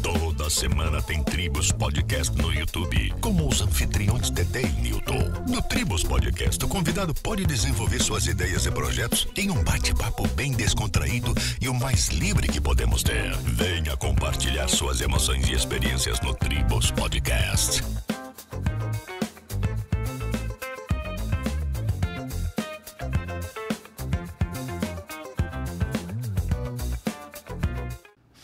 Toda semana tem Tribos Podcast no YouTube, como os anfitriões Dedé e Newton. No Tribos Podcast, o convidado pode desenvolver suas ideias e projetos em um bate-papo bem descontraído e o mais livre que podemos ter. Venha compartilhar suas emoções e experiências no Tribos Podcast.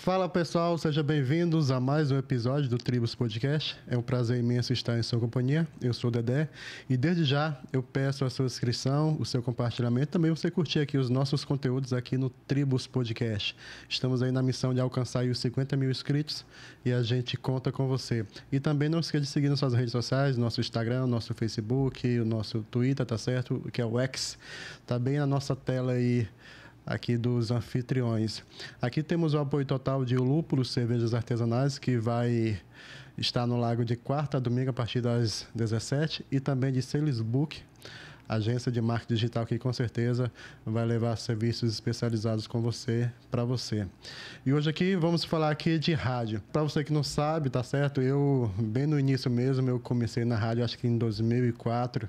Fala pessoal, sejam bem-vindos a mais um episódio do Tribos Podcast. É um prazer imenso estar em sua companhia. Eu sou o Dedé e desde já eu peço a sua inscrição, o seu compartilhamento, também você curtir aqui os nossos conteúdos aqui no Tribos Podcast. Estamos aí na missão de alcançar aí os 50 mil inscritos e a gente conta com você. E também não esqueça de seguir nas suas redes sociais, nosso Instagram, nosso Facebook, o nosso Twitter, tá certo? Que é o X. Tá bem na nossa tela aí aqui dos anfitriões. Aqui temos o apoio total de Lúpulos Cervejas Artesanais, que vai estar no Lago de quarta a domingo a partir das 17, e também de Salesbook, agência de marketing digital que com certeza vai levar serviços especializados com você, para você. E hoje aqui vamos falar aqui de rádio. Para você que não sabe, tá certo? Eu, bem no início mesmo, eu comecei na rádio acho que em 2004,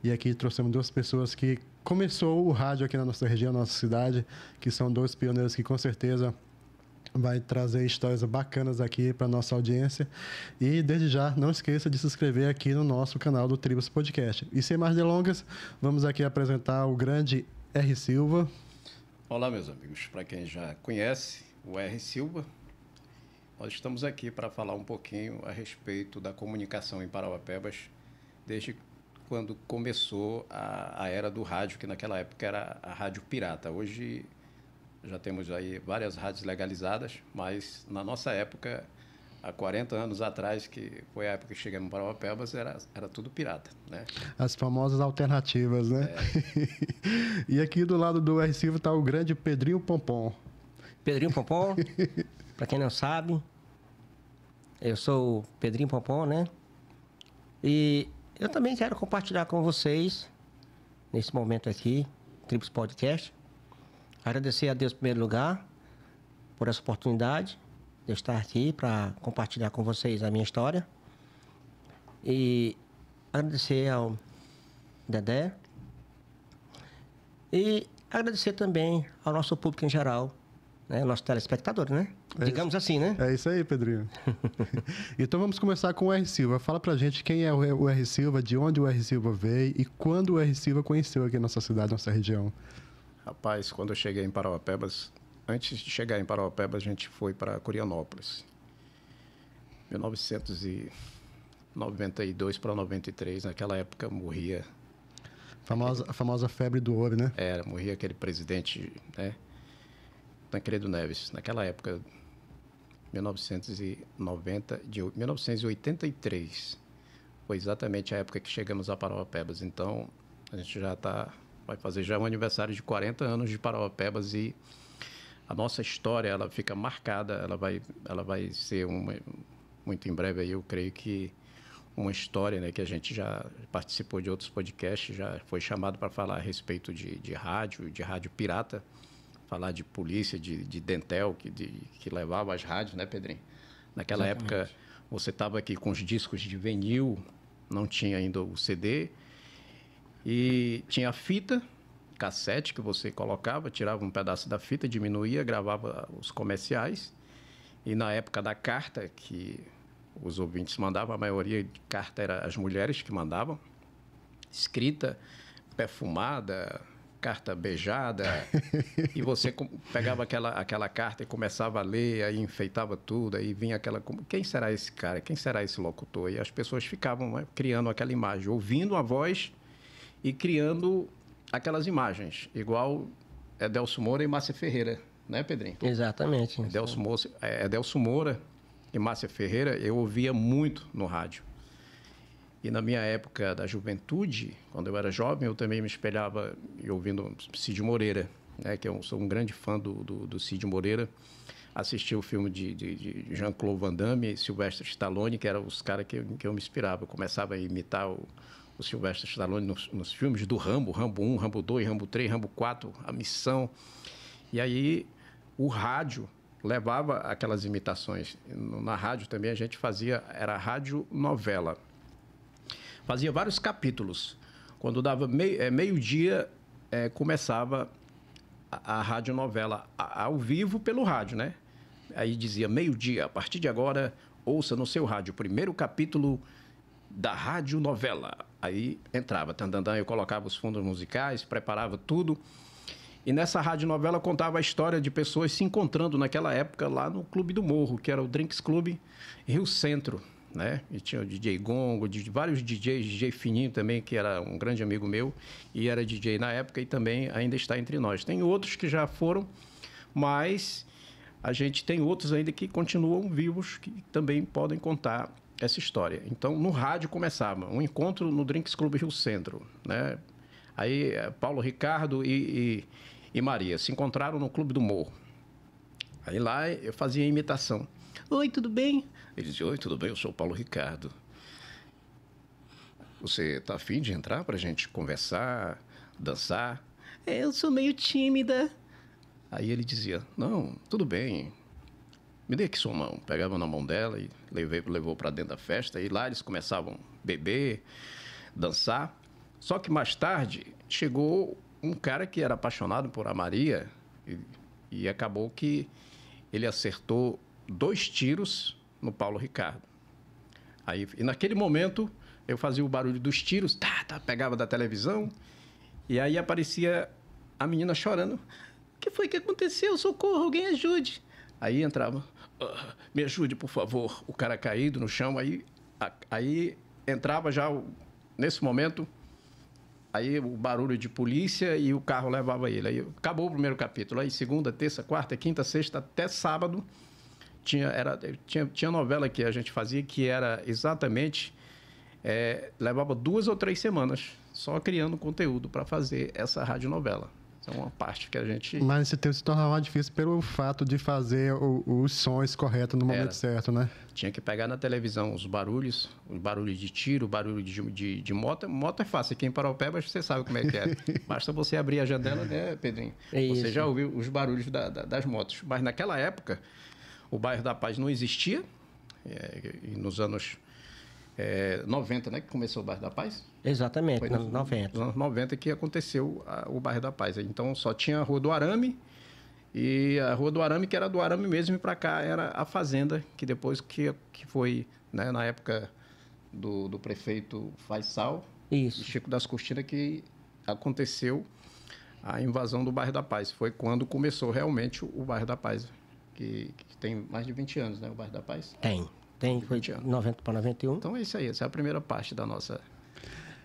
e aqui trouxemos duas pessoas que começou o rádio aqui na nossa região, na nossa cidade, que são dois pioneiros que com certeza vai trazer histórias bacanas aqui para nossa audiência. E desde já, não esqueça de se inscrever aqui no nosso canal do Tribos Podcast. E sem mais delongas, vamos aqui apresentar o grande R. Silva. Olá, meus amigos. Para quem já conhece o R. Silva, nós estamos aqui para falar um pouquinho a respeito da comunicação em Parauapebas, desde quando começou a era do rádio, que naquela época era a rádio pirata. Hoje já temos aí várias rádios legalizadas, mas na nossa época, há 40 anos atrás, que foi a época que chegamos em Parauapebas, era tudo pirata, né? As famosas alternativas, né? É. E aqui do lado do R. Silva está o grande Pedrinho Pompom. Pedrinho Pompom, para quem não sabe, eu sou o Pedrinho Pompom, né? E eu também quero compartilhar com vocês, nesse momento aqui, Tribos Podcast. Agradecer a Deus em primeiro lugar por essa oportunidade de eu estar aqui para compartilhar com vocês a minha história. E agradecer ao Dedé. E agradecer também ao nosso público em geral, né? Nosso telespectador, né? Digamos assim, né? É isso aí, Pedrinho. Então vamos começar com o R. Silva. Fala pra gente quem é o R. Silva, de onde o R. Silva veio e quando o R. Silva conheceu aqui a nossa cidade, nossa região. Rapaz, quando eu cheguei em Parauapebas, antes de chegar em Parauapebas, a gente foi para Corianópolis. 1992 para 93, naquela época morria... A famosa febre do ouro, né? Morria aquele presidente, né? Tancredo Neves. Naquela época, 1983, foi exatamente a época que chegamos a Parauapebas. Então, a gente vai fazer já um aniversário de 40 anos de Parauapebas e a nossa história, ela fica marcada, ela vai ser muito em breve aí, eu creio que uma história, né, que a gente já participou de outros podcasts, já foi chamado para falar a respeito de rádio pirata, falar de polícia, de Dentel, que levava as rádios, né, Pedrinho? Naquela Exatamente. época, você estava aqui com os discos de vinil, não tinha ainda o CD, e tinha a fita, cassete, que você colocava, tirava um pedaço da fita, diminuía, gravava os comerciais, e na época da carta, que os ouvintes mandavam, a maioria de carta era as mulheres que mandavam, escrita, perfumada, carta beijada, e você pegava aquela carta e começava a ler, aí enfeitava tudo, aí vinha aquela... Quem será esse cara? Quem será esse locutor? E as pessoas ficavam, né, criando aquela imagem, ouvindo a voz e criando aquelas imagens, igual Edelso Moura e Márcia Ferreira, né, Pedrinho? Exatamente. Edelso Moura e Márcia Ferreira eu ouvia muito no rádio. E na minha época da juventude, quando eu era jovem, eu também me espelhava ouvindo Cid Moreira, né, que eu sou um grande fã do Cid Moreira. Assisti o filme de Jean-Claude Van Damme e Sylvester Stallone, que eram os caras que eu me inspirava. Eu começava a imitar o Sylvester Stallone nos filmes do Rambo, Rambo 1, Rambo 2, Rambo 3, Rambo 4, A Missão. E aí o rádio levava aquelas imitações. Na rádio também a gente fazia, era rádio novela. Fazia vários capítulos. Quando dava meio-dia, começava a radionovela ao vivo pelo rádio, né? Aí dizia meio-dia, a partir de agora, ouça no seu rádio o primeiro capítulo da radionovela. Aí entrava, tandandã, eu colocava os fundos musicais, preparava tudo. E nessa radionovela contava a história de pessoas se encontrando naquela época lá no Clube do Morro, que era o Drinks Club Rio Centro, né? E tinha o DJ Gongo, vários DJs, DJ Fininho também, que era um grande amigo meu, e era DJ na época e também ainda está entre nós. Tem outros que já foram, mas a gente tem outros ainda que continuam vivos, que também podem contar essa história. Então, no rádio começava um encontro no Drinks Club Rio Centro, né? Aí, Paulo Ricardo e Maria se encontraram no Clube do Morro. Aí lá eu fazia a imitação. Oi, tudo bem? Ele dizia, oi, tudo bem? Eu sou o Paulo Ricardo. Você está afim de entrar para a gente conversar, dançar? Eu sou meio tímida. Aí ele dizia, não, tudo bem. Me dê aqui sua mão. Pegava na mão dela e levou para dentro da festa. E lá eles começavam a beber, dançar. Só que mais tarde chegou um cara que era apaixonado por a Maria e acabou que ele acertou 2 tiros no Paulo Ricardo. Aí, e naquele momento eu fazia o barulho dos tiros, pegava da televisão e aí aparecia a menina chorando. O que foi que aconteceu? Socorro, alguém ajude. Aí entrava, me ajude, por favor. O cara caído no chão, aí entrava já, nesse momento, aí o barulho de polícia e o carro levava ele. Aí acabou o primeiro capítulo. Aí segunda, terça, quarta, quinta, sexta, até sábado, tinha novela que a gente fazia que era exatamente... levava 2 ou 3 semanas só criando conteúdo para fazer essa radionovela. Essa é uma parte que a gente... Mas esse tempo se tornava mais difícil pelo fato de fazer os sons corretos no momento certo, né? Tinha que pegar na televisão os barulhos de tiro, barulho de moto. Moto é fácil, aqui em Paraupeba você sabe como é que é. Basta você abrir a janela, né, Pedrinho? Você já ouviu os barulhos das motos. Mas naquela época, o bairro da Paz não existia. Nos anos 90, né, que começou o bairro da Paz? Exatamente, Foi nos 90. Nos anos 90 que aconteceu o bairro da Paz. Então só tinha a Rua do Arame, e a Rua do Arame, que era do Arame mesmo, e para cá era a Fazenda, que depois que foi, né, na época do prefeito Faisal e Chico das Cortinas, que aconteceu a invasão do bairro da Paz. Foi quando começou realmente o bairro da Paz, que tem mais de 20 anos, né, o bairro da Paz? Tem, foi de 90 para 91. Então é isso aí, essa é a primeira parte da nossa...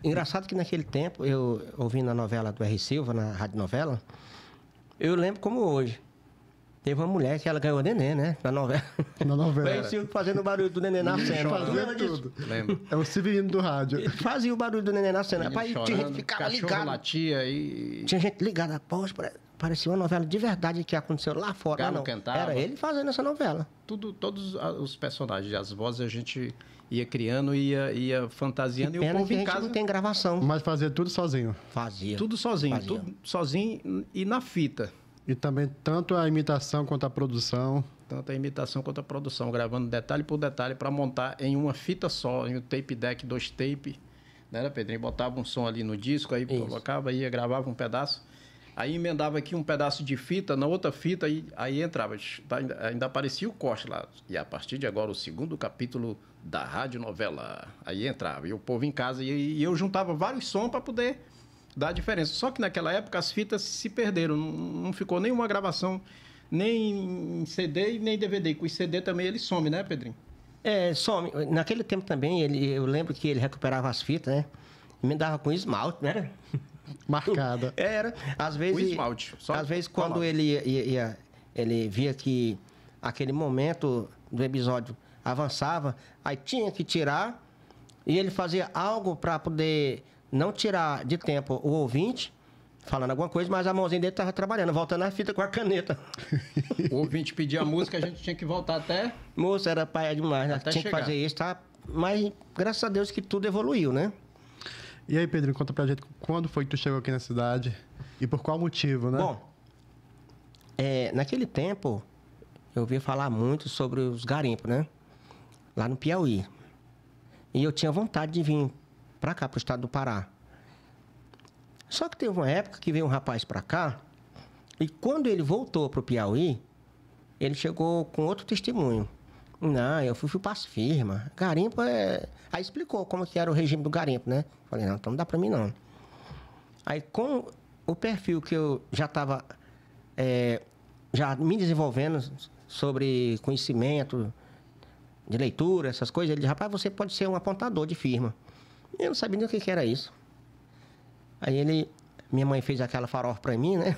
Engraçado que naquele tempo, eu ouvindo a novela do R. Silva, na rádio novela, eu lembro como hoje. Teve uma mulher que ela ganhou neném, né? Na novela. Na novela. O R. Silva fazendo o barulho do neném na cena. Fazia tudo. Lembro. É o Severino do rádio. Ele fazia o barulho do neném na cena. Pai, tinha gente que ficava ligada. Latia e... Tinha gente ligada. Poxa, parecia uma novela de verdade que aconteceu lá fora. Galo cantava. Era ele fazendo essa novela. Todos os personagens, as vozes a gente ia criando, ia fantasiando. E o povo que em a gente casa... não tem gravação. Mas fazia tudo sozinho. Fazia. Tudo sozinho. Fazia. Tudo sozinho e na fita. E também tanto a imitação quanto a produção. Tanto a imitação quanto a produção, gravando detalhe por detalhe para montar em uma fita só, em um tape deck, 2 tape, né, Pedrinho? Botava um som ali no disco, aí colocava, ia, gravava um pedaço, aí emendava aqui um pedaço de fita, na outra fita, aí entrava, ainda aparecia o corte lá. E a partir de agora, o 2º capítulo da radionovela, aí entrava, e o povo em casa, e eu juntava vários sons para poder dar a diferença. Só que naquela época as fitas se perderam, não ficou nenhuma gravação, nem em CD e nem DVD. Com o CD também ele some, né, Pedrinho? Some. Naquele tempo também, eu lembro que ele recuperava as fitas, né? Emendava com esmalte, não era? Marcada. Era. Às vezes, o esmalte. Às vezes, quando ele via que aquele momento do episódio avançava, aí tinha que tirar, e ele fazia algo para poder não tirar de tempo o ouvinte, falando alguma coisa, mas a mãozinha dele estava trabalhando, voltando a fita com a caneta. O ouvinte pedia a música, a gente tinha que voltar até... Moça, era paia demais, né? Até Tinha chegar. que fazer isso, tá? Mas, graças a Deus, que tudo evoluiu, né? E aí, Pedro, conta pra gente quando foi que tu chegou aqui na cidade e por qual motivo, né? Bom, naquele tempo, eu ouvi falar muito sobre os garimpos, né? Lá no Piauí. E eu tinha vontade de vir para cá, para o estado do Pará. Só que teve uma época que veio um rapaz para cá, e quando ele voltou para o Piauí, ele chegou com outro testemunho. Não, eu fui para as firmas. Garimpo é... Aí explicou como que era o regime do garimpo, né? Falei, não, então não dá para mim não. Aí com o perfil que eu já estava já me desenvolvendo sobre conhecimento de leitura, essas coisas, ele disse, rapaz, você pode ser um apontador de firma. Eu não sabia nem o que era isso. Aí minha mãe fez aquela farofa pra mim, né?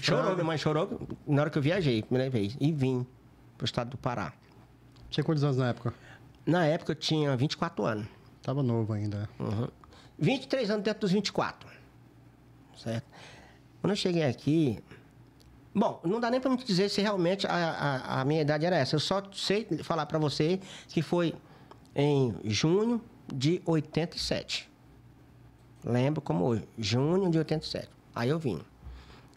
Chorou, minha mãe chorou na hora que eu viajei, primeira vez. E vim pro estado do Pará. Tinha quantos anos na época? Na época eu tinha 24 anos. Tava novo ainda. 23 anos dentro dos 24. Certo? Quando eu cheguei aqui... Bom, não dá nem pra me dizer se realmente a minha idade era essa. Eu só sei falar pra você que foi em junho de 87. Lembro como hoje, junho de 87. Aí eu vim.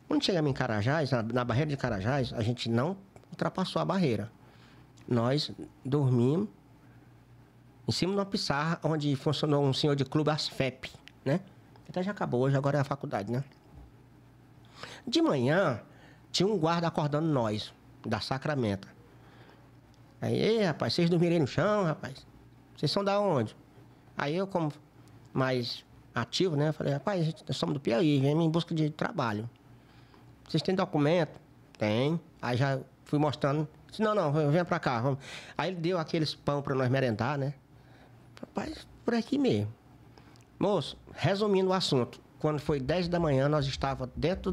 Quando chegamos em Carajás, na barreira de Carajás, a gente não ultrapassou a barreira. Nós dormimos em cima de uma pissarra onde funcionou um senhor de clube ASFEP, né? Até já acabou hoje, agora é a faculdade, né? De manhã, tinha um guarda acordando nós, da Sacramento. Aí, ei, rapaz, vocês dormirem no chão, rapaz? Vocês são da onde? Aí eu, como mais ativo, né? Falei, rapaz, nós somos do Piauí, viemos em busca de trabalho. Vocês têm documento? Tem. Aí já fui mostrando. Disse, não, venha pra cá. Vamos. Aí ele deu aqueles pão pra nós merendar, né? Rapaz, por aqui mesmo. Moço, resumindo o assunto, quando foi 10 da manhã, nós estávamos dentro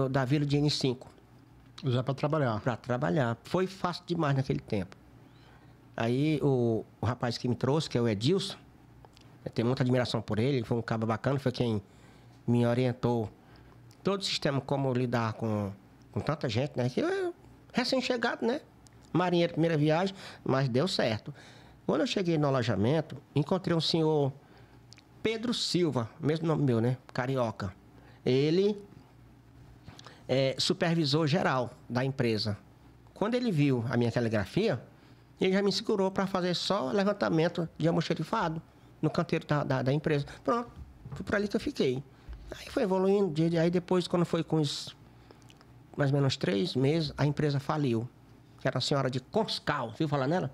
da vila de N5. Já para trabalhar? Para trabalhar. Foi fácil demais naquele tempo. Aí o rapaz que me trouxe, que é o Edilson, eu tenho muita admiração por ele, foi um cara bacana, foi quem me orientou todo o sistema, como lidar com tanta gente, né? Que eu, recém-chegado, né? Marinheiro, primeira viagem, mas deu certo. Quando eu cheguei no alojamento, encontrei um senhor Pedro Silva, mesmo nome meu, né? Carioca. Ele é supervisor geral da empresa. Quando ele viu a minha telegrafia, ele já me segurou para fazer só levantamento de almoxarifado no canteiro da empresa. Pronto, foi por ali que eu fiquei. Aí foi evoluindo, aí depois, quando foi com os mais ou menos 3 meses, a empresa faliu. Que era a senhora de Conscal, viu falar nela?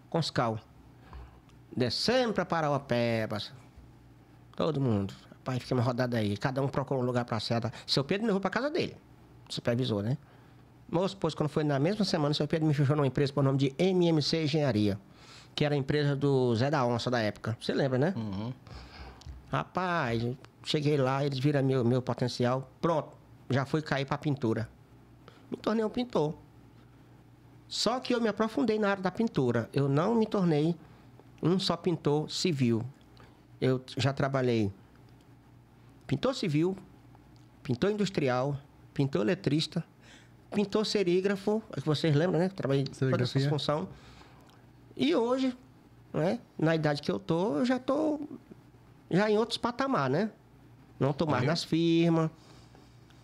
Conscal. Descemos para Parauapebas. Todo mundo. Rapaz, fiquei uma rodada aí. Cada um procurou um lugar para seta. Seu Pedro me levou para casa dele. Supervisor, né? Moço, pois, quando foi na mesma semana, o seu Pedro me fechou numa empresa por nome de MMC Engenharia. Que era a empresa do Zé da Onça da época. Você lembra, né? Uhum. Rapaz, cheguei lá, eles viram meu potencial. Pronto, já fui cair para pintura. Me tornei um pintor. Só que eu me aprofundei na área da pintura. Eu não me tornei um só pintor civil. Eu já trabalhei pintor civil, pintor industrial, pintor eletrista, pintor serígrafo, que vocês lembram, né? Trabalhei toda essa função. E hoje, né? Na idade que eu tô, eu já tô em outros patamares, né? Não tô mais nas firmas.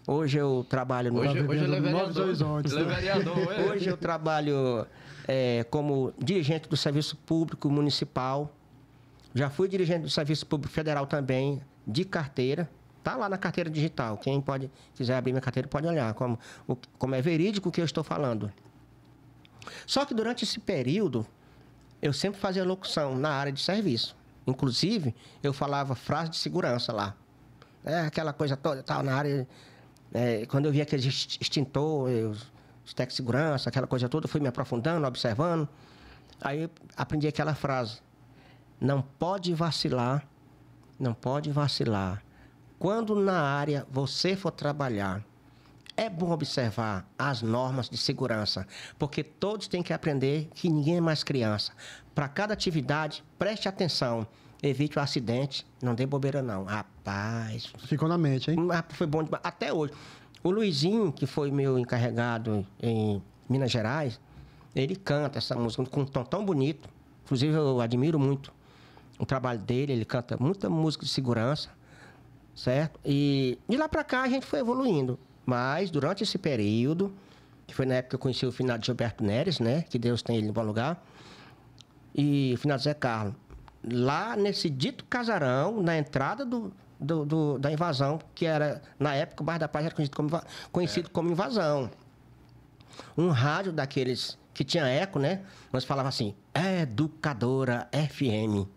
Hoje eu trabalho no... Hoje ele é Novos Horizontes. Ele é vereador. Hoje eu trabalho como dirigente do Serviço Público Municipal. Já fui dirigente do Serviço Público Federal também, de carteira. Tá lá na carteira digital. Quem quiser abrir minha carteira pode olhar como é verídico o que eu estou falando. Só que durante esse período, eu sempre fazia locução na área de serviço. Inclusive, eu falava frase de segurança lá. Aquela coisa toda, tal, na área... quando eu via aqueles extintores, os técnicos de segurança, aquela coisa toda, eu fui me aprofundando, observando. Aí eu aprendi aquela frase. Não pode vacilar, não pode vacilar. Quando na área você for trabalhar, é bom observar as normas de segurança, porque todos têm que aprender que ninguém é mais criança. Para cada atividade, preste atenção. Evite o acidente, não dê bobeira não. Rapaz... Ficou na mente, hein? Foi bom demais. Até hoje. O Luizinho, que foi meu encarregado em Minas Gerais, ele canta essa música com um tom tão bonito. Inclusive, eu admiro muito o trabalho dele. Ele canta muita música de segurança, certo? E de lá pra cá, a gente foi evoluindo. Mas, durante esse período, que foi na época que eu conheci o finado Gilberto Neres, né? Que Deus tem ele em bom lugar. E o finado Zé Carlos. Lá nesse dito casarão, na entrada da invasão, que era, na época, o Bairro da Paz era conhecido como invasão. Um rádio daqueles que tinha eco, né? Nós falava assim, Educadora FM.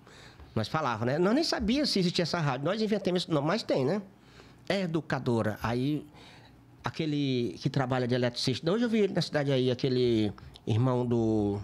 Nós falava, né? Nós nem sabíamos se existia essa rádio. Nós inventamos esse nome, mas tem, né? Educadora. Aí, aquele que trabalha de eletricista. Hoje eu vi ele na cidade aí, aquele irmão do...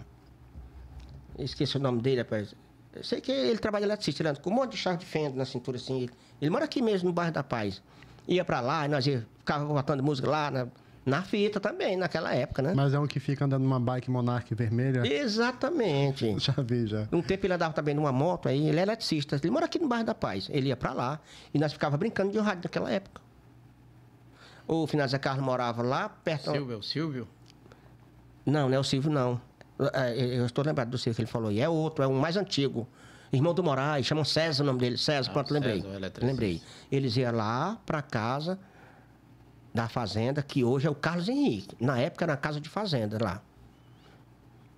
Esqueci o nome dele, rapaz. Eu sei que ele trabalha de eletricista, né? Com um monte de chave de fenda na cintura, assim. Ele mora aqui mesmo, no Bairro da Paz. Ia pra lá, e nós ficava botando música lá, na fita também, naquela época, né? Mas é um que fica andando numa bike Monarch vermelha? Exatamente. Já vi, já. Um tempo ele andava também numa moto, aí ele é eletricista. Ele mora aqui no Bairro da Paz. Ele ia pra lá e nós ficava brincando de rádio naquela época. O finado Zé Carlos morava lá perto... Silvio? Não é o Silvio, não. Eu estou lembrado do Silvio que ele falou. E é outro, é um mais antigo. Irmão do Moraes, chamam César o nome dele. César, pronto, lembrei. Lembrei. Eles iam lá pra casa da fazenda, que hoje é o Carlos Henrique. Na época era a casa de fazenda lá.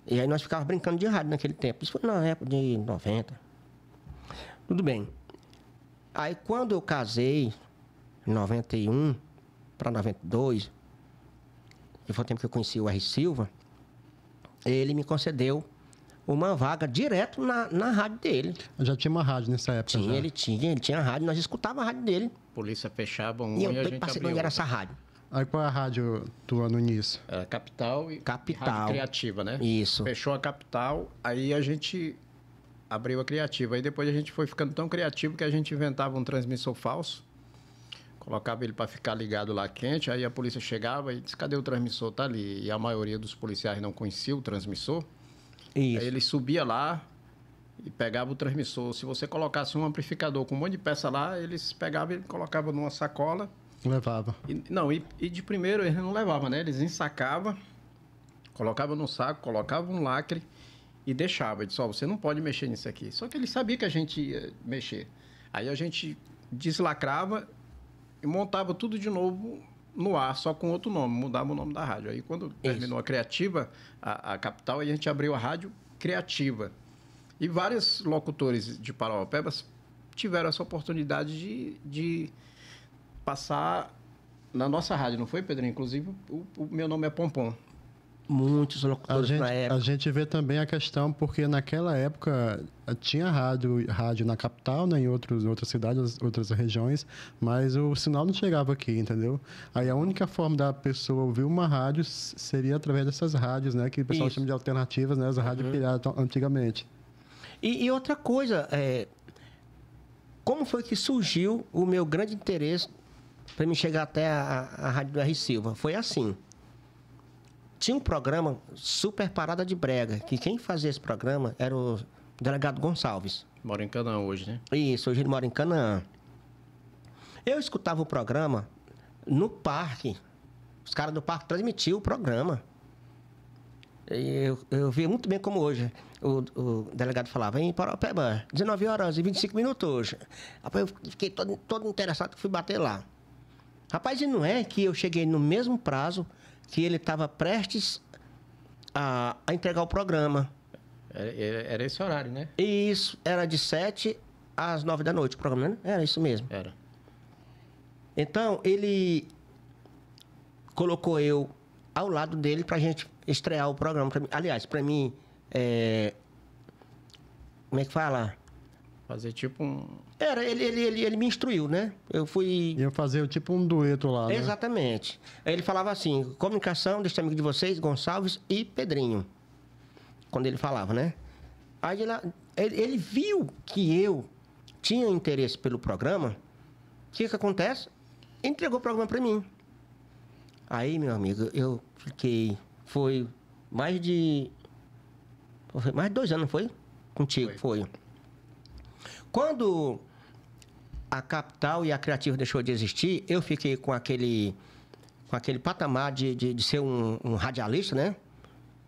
E aí nós ficávamos brincando de rádio naquele tempo. Isso foi na época de 90. Tudo bem. Aí quando eu casei, em 91 para 92, que foi o tempo que eu conheci o R. Silva, ele me concedeu uma vaga direto na rádio dele. Já tinha uma rádio nessa época, já. Ele tinha rádio, nós escutávamos a rádio dele. Polícia fechava E eu passei onde era essa rádio. Aí qual é a rádio tua no início? Era Capital e Capital. Rádio Criativa, né? Isso. Fechou a Capital, aí a gente abriu a Criativa. Aí depois a gente foi ficando tão criativo que a gente inventava um transmissor falso, colocava ele para ficar ligado lá quente, aí a polícia chegava e disse, cadê o transmissor? Tá ali. E a maioria dos policiais não conhecia o transmissor. Isso. Aí ele subia lá e pegava o transmissor. Se você colocasse um amplificador com um monte de peça lá, eles pegavam e colocavam numa sacola. Levava. E de primeiro eles não levavam, né? Eles ensacavam, colocavam no saco, colocavam um lacre e deixavam. Ele disse, você não pode mexer nisso aqui. Só que ele sabia que a gente ia mexer. Aí a gente deslacrava e montava tudo de novo no ar, só com outro nome, mudava o nome da rádio. Aí quando terminou a Criativa, a Capital, a gente abriu a Rádio Criativa. E vários locutores de Parauapebas tiveram essa oportunidade de passar na nossa rádio, não foi, Pedrinho? Inclusive, o meu nome é Pompom. Muitos locutores na época. A gente vê também a questão, porque naquela época tinha rádio na capital, né, em outras cidades, outras regiões, mas o sinal não chegava aqui, entendeu? Aí a única forma da pessoa ouvir uma rádio seria através dessas rádios, né, que o pessoal chama de alternativas, né, as rádios criadas antigamente. E outra coisa, como foi que surgiu o meu grande interesse para me chegar até a rádio do R. Silva? Foi assim. Tinha um programa Super Parada de Brega, que quem fazia esse programa era o delegado Gonçalves. Mora em Canaã hoje, né? Isso, hoje ele mora em Canaã. Eu escutava o programa no parque. Os caras do parque transmitiam o programa. Eu via muito bem como hoje. O delegado falava, em Parauapebas, 19 horas e 25 minutos hoje. Rapaz, eu fiquei todo interessado que fui bater lá. Rapaz, e não é que eu cheguei no mesmo prazo que ele estava prestes a entregar o programa. Era esse horário, né? Isso, era de 7 às 9 da noite o programa, né? Era isso mesmo. Era. Então, ele colocou eu ao lado dele pra gente estrear o programa. Aliás, pra mim, como é que fala? Fazer tipo um... Ele me instruiu, né? Eu fui... Ia fazer tipo um dueto lá, né? Exatamente. Aí ele falava assim, comunicação deste amigo de vocês, Gonçalves e Pedrinho. Quando ele falava, né? Aí ele viu que eu tinha interesse pelo programa. O que acontece? Entregou o programa para mim. Aí, meu amigo, eu fiquei... Foi mais de 2 anos, não foi? Contigo, foi. Quando a Capital e a Criativa deixou de existir, eu fiquei com aquele patamar de ser um radialista, né?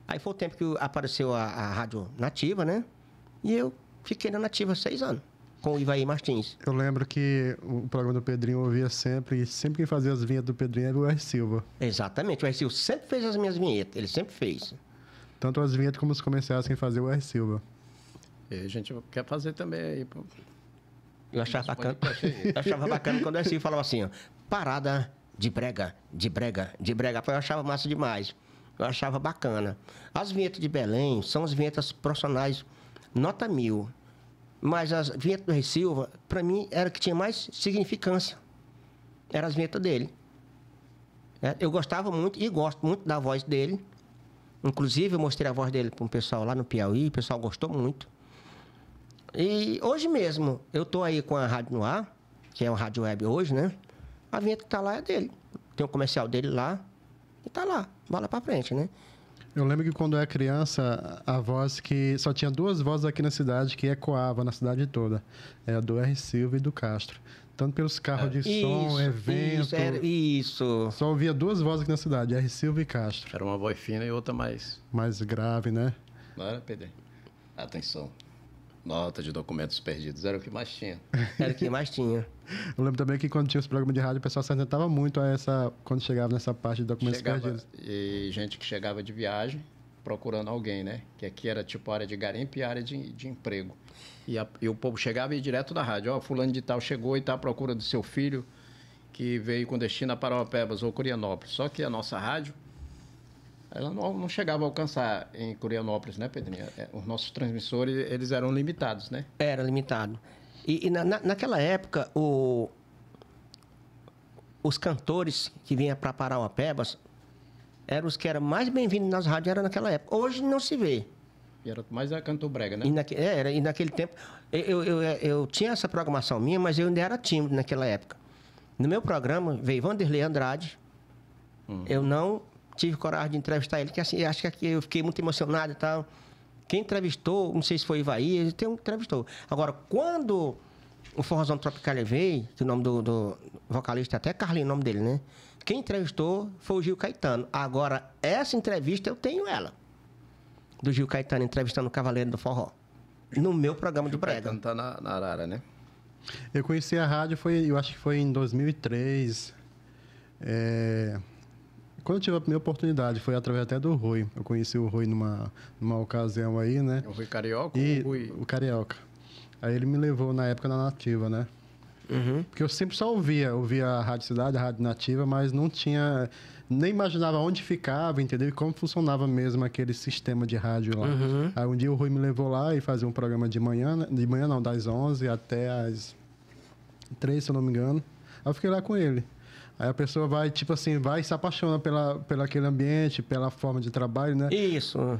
Aí foi o tempo que apareceu a Rádio Nativa, né? E eu fiquei na Nativa 6 anos. com o Ivaí Martins. Eu lembro que o programa do Pedrinho eu ouvia sempre, e sempre quem fazia as vinhetas do Pedrinho era o R. Silva. Exatamente, o R. Silva sempre fez as minhas vinhetas, ele sempre fez. Tanto as vinhetas como os comerciais quem fazia o R. Silva. E a gente quer fazer também aí, pô. Eu achava bacana, eu achava bacana quando o R. Silva falava assim, ó, parada de brega, de brega, de brega. Eu achava massa demais, eu achava bacana. As vinhetas de Belém são as vinhetas profissionais nota 1000. Mas as vinhetas do R. Silva, para mim, era que tinha mais significância. Era as vinhetas dele. Eu gostava muito e gosto muito da voz dele. Inclusive, eu mostrei a voz dele para um pessoal lá no Piauí, o pessoal gostou muito. E hoje mesmo, eu estou aí com a Rádio no Ar, que é uma rádio web hoje, né? A vinheta que está lá é dele. Tem um comercial dele lá e está lá, bola para frente, né? Eu lembro que quando eu era criança, a voz que... Só tinha 2 vozes aqui na cidade que ecoava na cidade toda. Era do R. Silva e do Castro. Tanto pelos carros de som, evento... Isso. Só ouvia 2 vozes aqui na cidade, R. Silva e Castro. Era uma voz fina e outra mais... Mais grave, né? Não era, Pedro? Atenção. Nota de documentos perdidos. Era o que mais tinha. Era o que mais tinha. Eu lembro também que quando tinha os programas de rádio, o pessoal se atentava muito a essa... Quando chegava nessa parte de documentos perdidos. E gente que chegava de viagem procurando alguém, né? Que aqui era tipo área de garimpo e área de emprego. E o povo chegava e ia direto da rádio. Ó, fulano de tal chegou e está à procura do seu filho que veio com destino a Parauapebas ou Curianópolis. Só que a nossa rádio, ela não chegava a alcançar em Curianópolis, né, Pedrinho? Os nossos transmissores, eles eram limitados, né? Era limitado. E naquela época, os cantores que vinham para Parauapebas eram os que eram mais bem-vindos nas rádios, era naquela época. Hoje não se vê. E era mais a cantor brega, né? E naquele tempo, eu tinha essa programação minha, mas eu ainda era tímido naquela época. No meu programa veio Vanderlei Andrade. Eu não tive coragem de entrevistar ele, que assim, acho que eu fiquei muito emocionado e tal. Quem entrevistou, não sei se foi Ivaí, ele entrevistou. Agora, quando o Forrozão Tropical veio, que o nome do vocalista, até Carlinhos, o nome dele, né? Quem entrevistou foi o Gil Caetano. Agora, essa entrevista eu tenho ela. Do Gil Caetano entrevistando o Cavaleiro do Forró. No meu programa do Brega. Caetano tá na Arara, né? Eu conheci a rádio, eu acho que foi em 2003. Quando eu tive a primeira oportunidade, foi através até do Rui. Eu conheci o Rui numa ocasião aí, né? O Rui Carioca? O Carioca. Aí ele me levou na época na Nativa, né? Uhum. Porque eu sempre só ouvia a Rádio Cidade, a Rádio Nativa, mas não tinha... Nem imaginava onde ficava, entendeu? E como funcionava mesmo aquele sistema de rádio lá. Uhum. Aí um dia o Rui me levou lá e fazia um programa de manhã não, das 11 até as 3, se eu não me engano. Aí eu fiquei lá com ele. Aí a pessoa vai, tipo assim, vai e se apaixona pelo aquele ambiente, pela forma de trabalho, né? Isso. Uhum.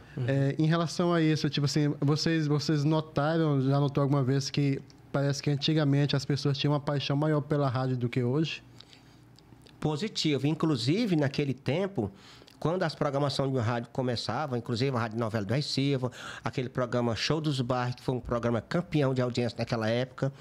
Em relação a isso, tipo assim, vocês notaram, já notou alguma vez que parece que antigamente as pessoas tinham uma paixão maior pela rádio do que hoje? Positivo. Inclusive, naquele tempo, quando as programações de rádio começavam, inclusive a Rádio Novela do R. Silva, aquele programa Show dos Bairros, que foi um programa campeão de audiência naquela época,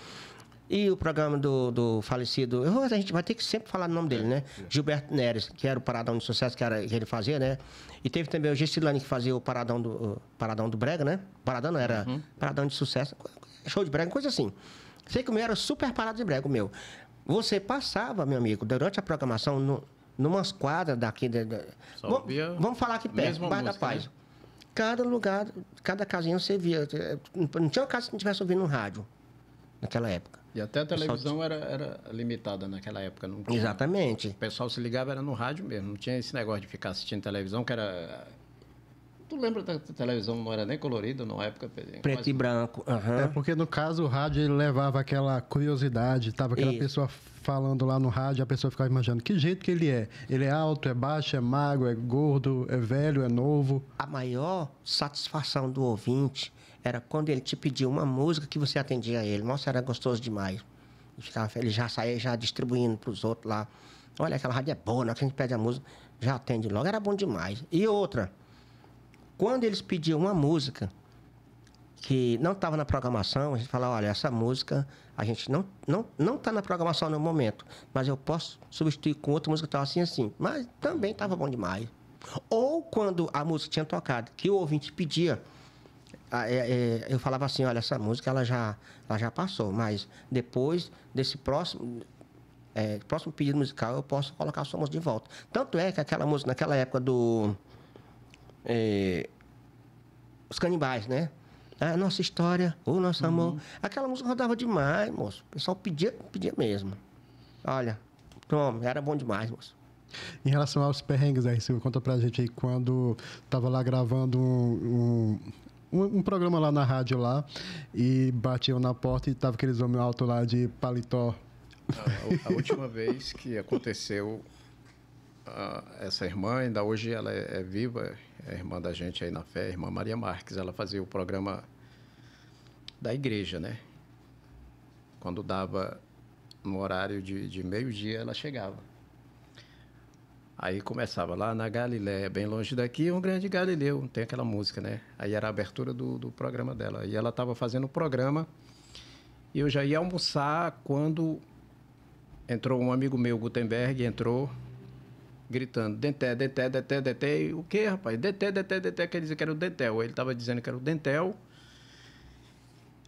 e o programa do falecido... A gente vai ter que sempre falar o nome dele, né? Gilberto Neres, que era o Paradão de Sucesso que ele fazia, né? E teve também o Gessilane, que fazia o Paradão do Brega, né? Paradão não, era Paradão de Sucesso. Show de Brega, coisa assim. Sei que o meu era super parado de brega, o meu. Você passava, meu amigo, durante a programação, numas quadras daqui... Vamos falar aqui perto, Bairro da Paz. Né? Cada lugar, cada casinha você via. Não tinha uma casa que não estivesse ouvindo um rádio naquela época. E até a televisão era limitada naquela época. Não tinha. Exatamente. O pessoal se ligava, era no rádio mesmo. Não tinha esse negócio de ficar assistindo televisão, que era... Tu lembra da televisão, não era nem colorida na época? Preto e branco. Uhum. Porque no caso o rádio ele levava aquela curiosidade, tava aquela pessoa falando lá no rádio, a pessoa ficava imaginando que jeito que ele é. Ele é alto, é baixo, é magro, é gordo, é velho, é novo. A maior satisfação do ouvinte era quando ele te pedia uma música que você atendia a ele. Nossa, era gostoso demais. Ele já saía já distribuindo para os outros lá. Olha, aquela rádio é boa, na hora que a gente pede a música, já atende logo, era bom demais. E outra... Quando eles pediam uma música que não estava na programação, a gente falava, olha, essa música a gente não está na programação no momento, mas eu posso substituir com outra música que estava assim. Mas também estava bom demais. Ou quando a música tinha tocado, que o ouvinte pedia, eu falava assim, olha, essa música ela já passou, mas depois desse próximo pedido musical eu posso colocar a sua música de volta. Tanto é que aquela música, naquela época Os Canibais, né? A nossa história, o nosso amor. Aquela música rodava demais, moço. O pessoal pedia mesmo. Olha, toma, era bom demais, moço. Em relação aos perrengues aí, Silvio, conta pra gente aí quando tava lá gravando um programa lá na rádio lá e batiam na porta e tava aqueles homens altos lá de paletó. A última vez que aconteceu, essa irmã, ainda hoje ela é viva, é irmã da gente aí na fé, a irmã Maria Marques, ela fazia o programa da igreja, né? Quando dava no horário de meio-dia, ela chegava. Aí começava lá na Galiléia, bem longe daqui, um grande Galileu, tem aquela música, né? Aí era a abertura do programa dela. E ela estava fazendo o programa e eu já ia almoçar quando entrou um amigo meu, Gutenberg, entrou gritando, Denté, Denté, Denté, Denté. O quê, rapaz? Denté, Denté, Denté, quer dizer que era o Dentel. Ele estava dizendo que era o Dentel.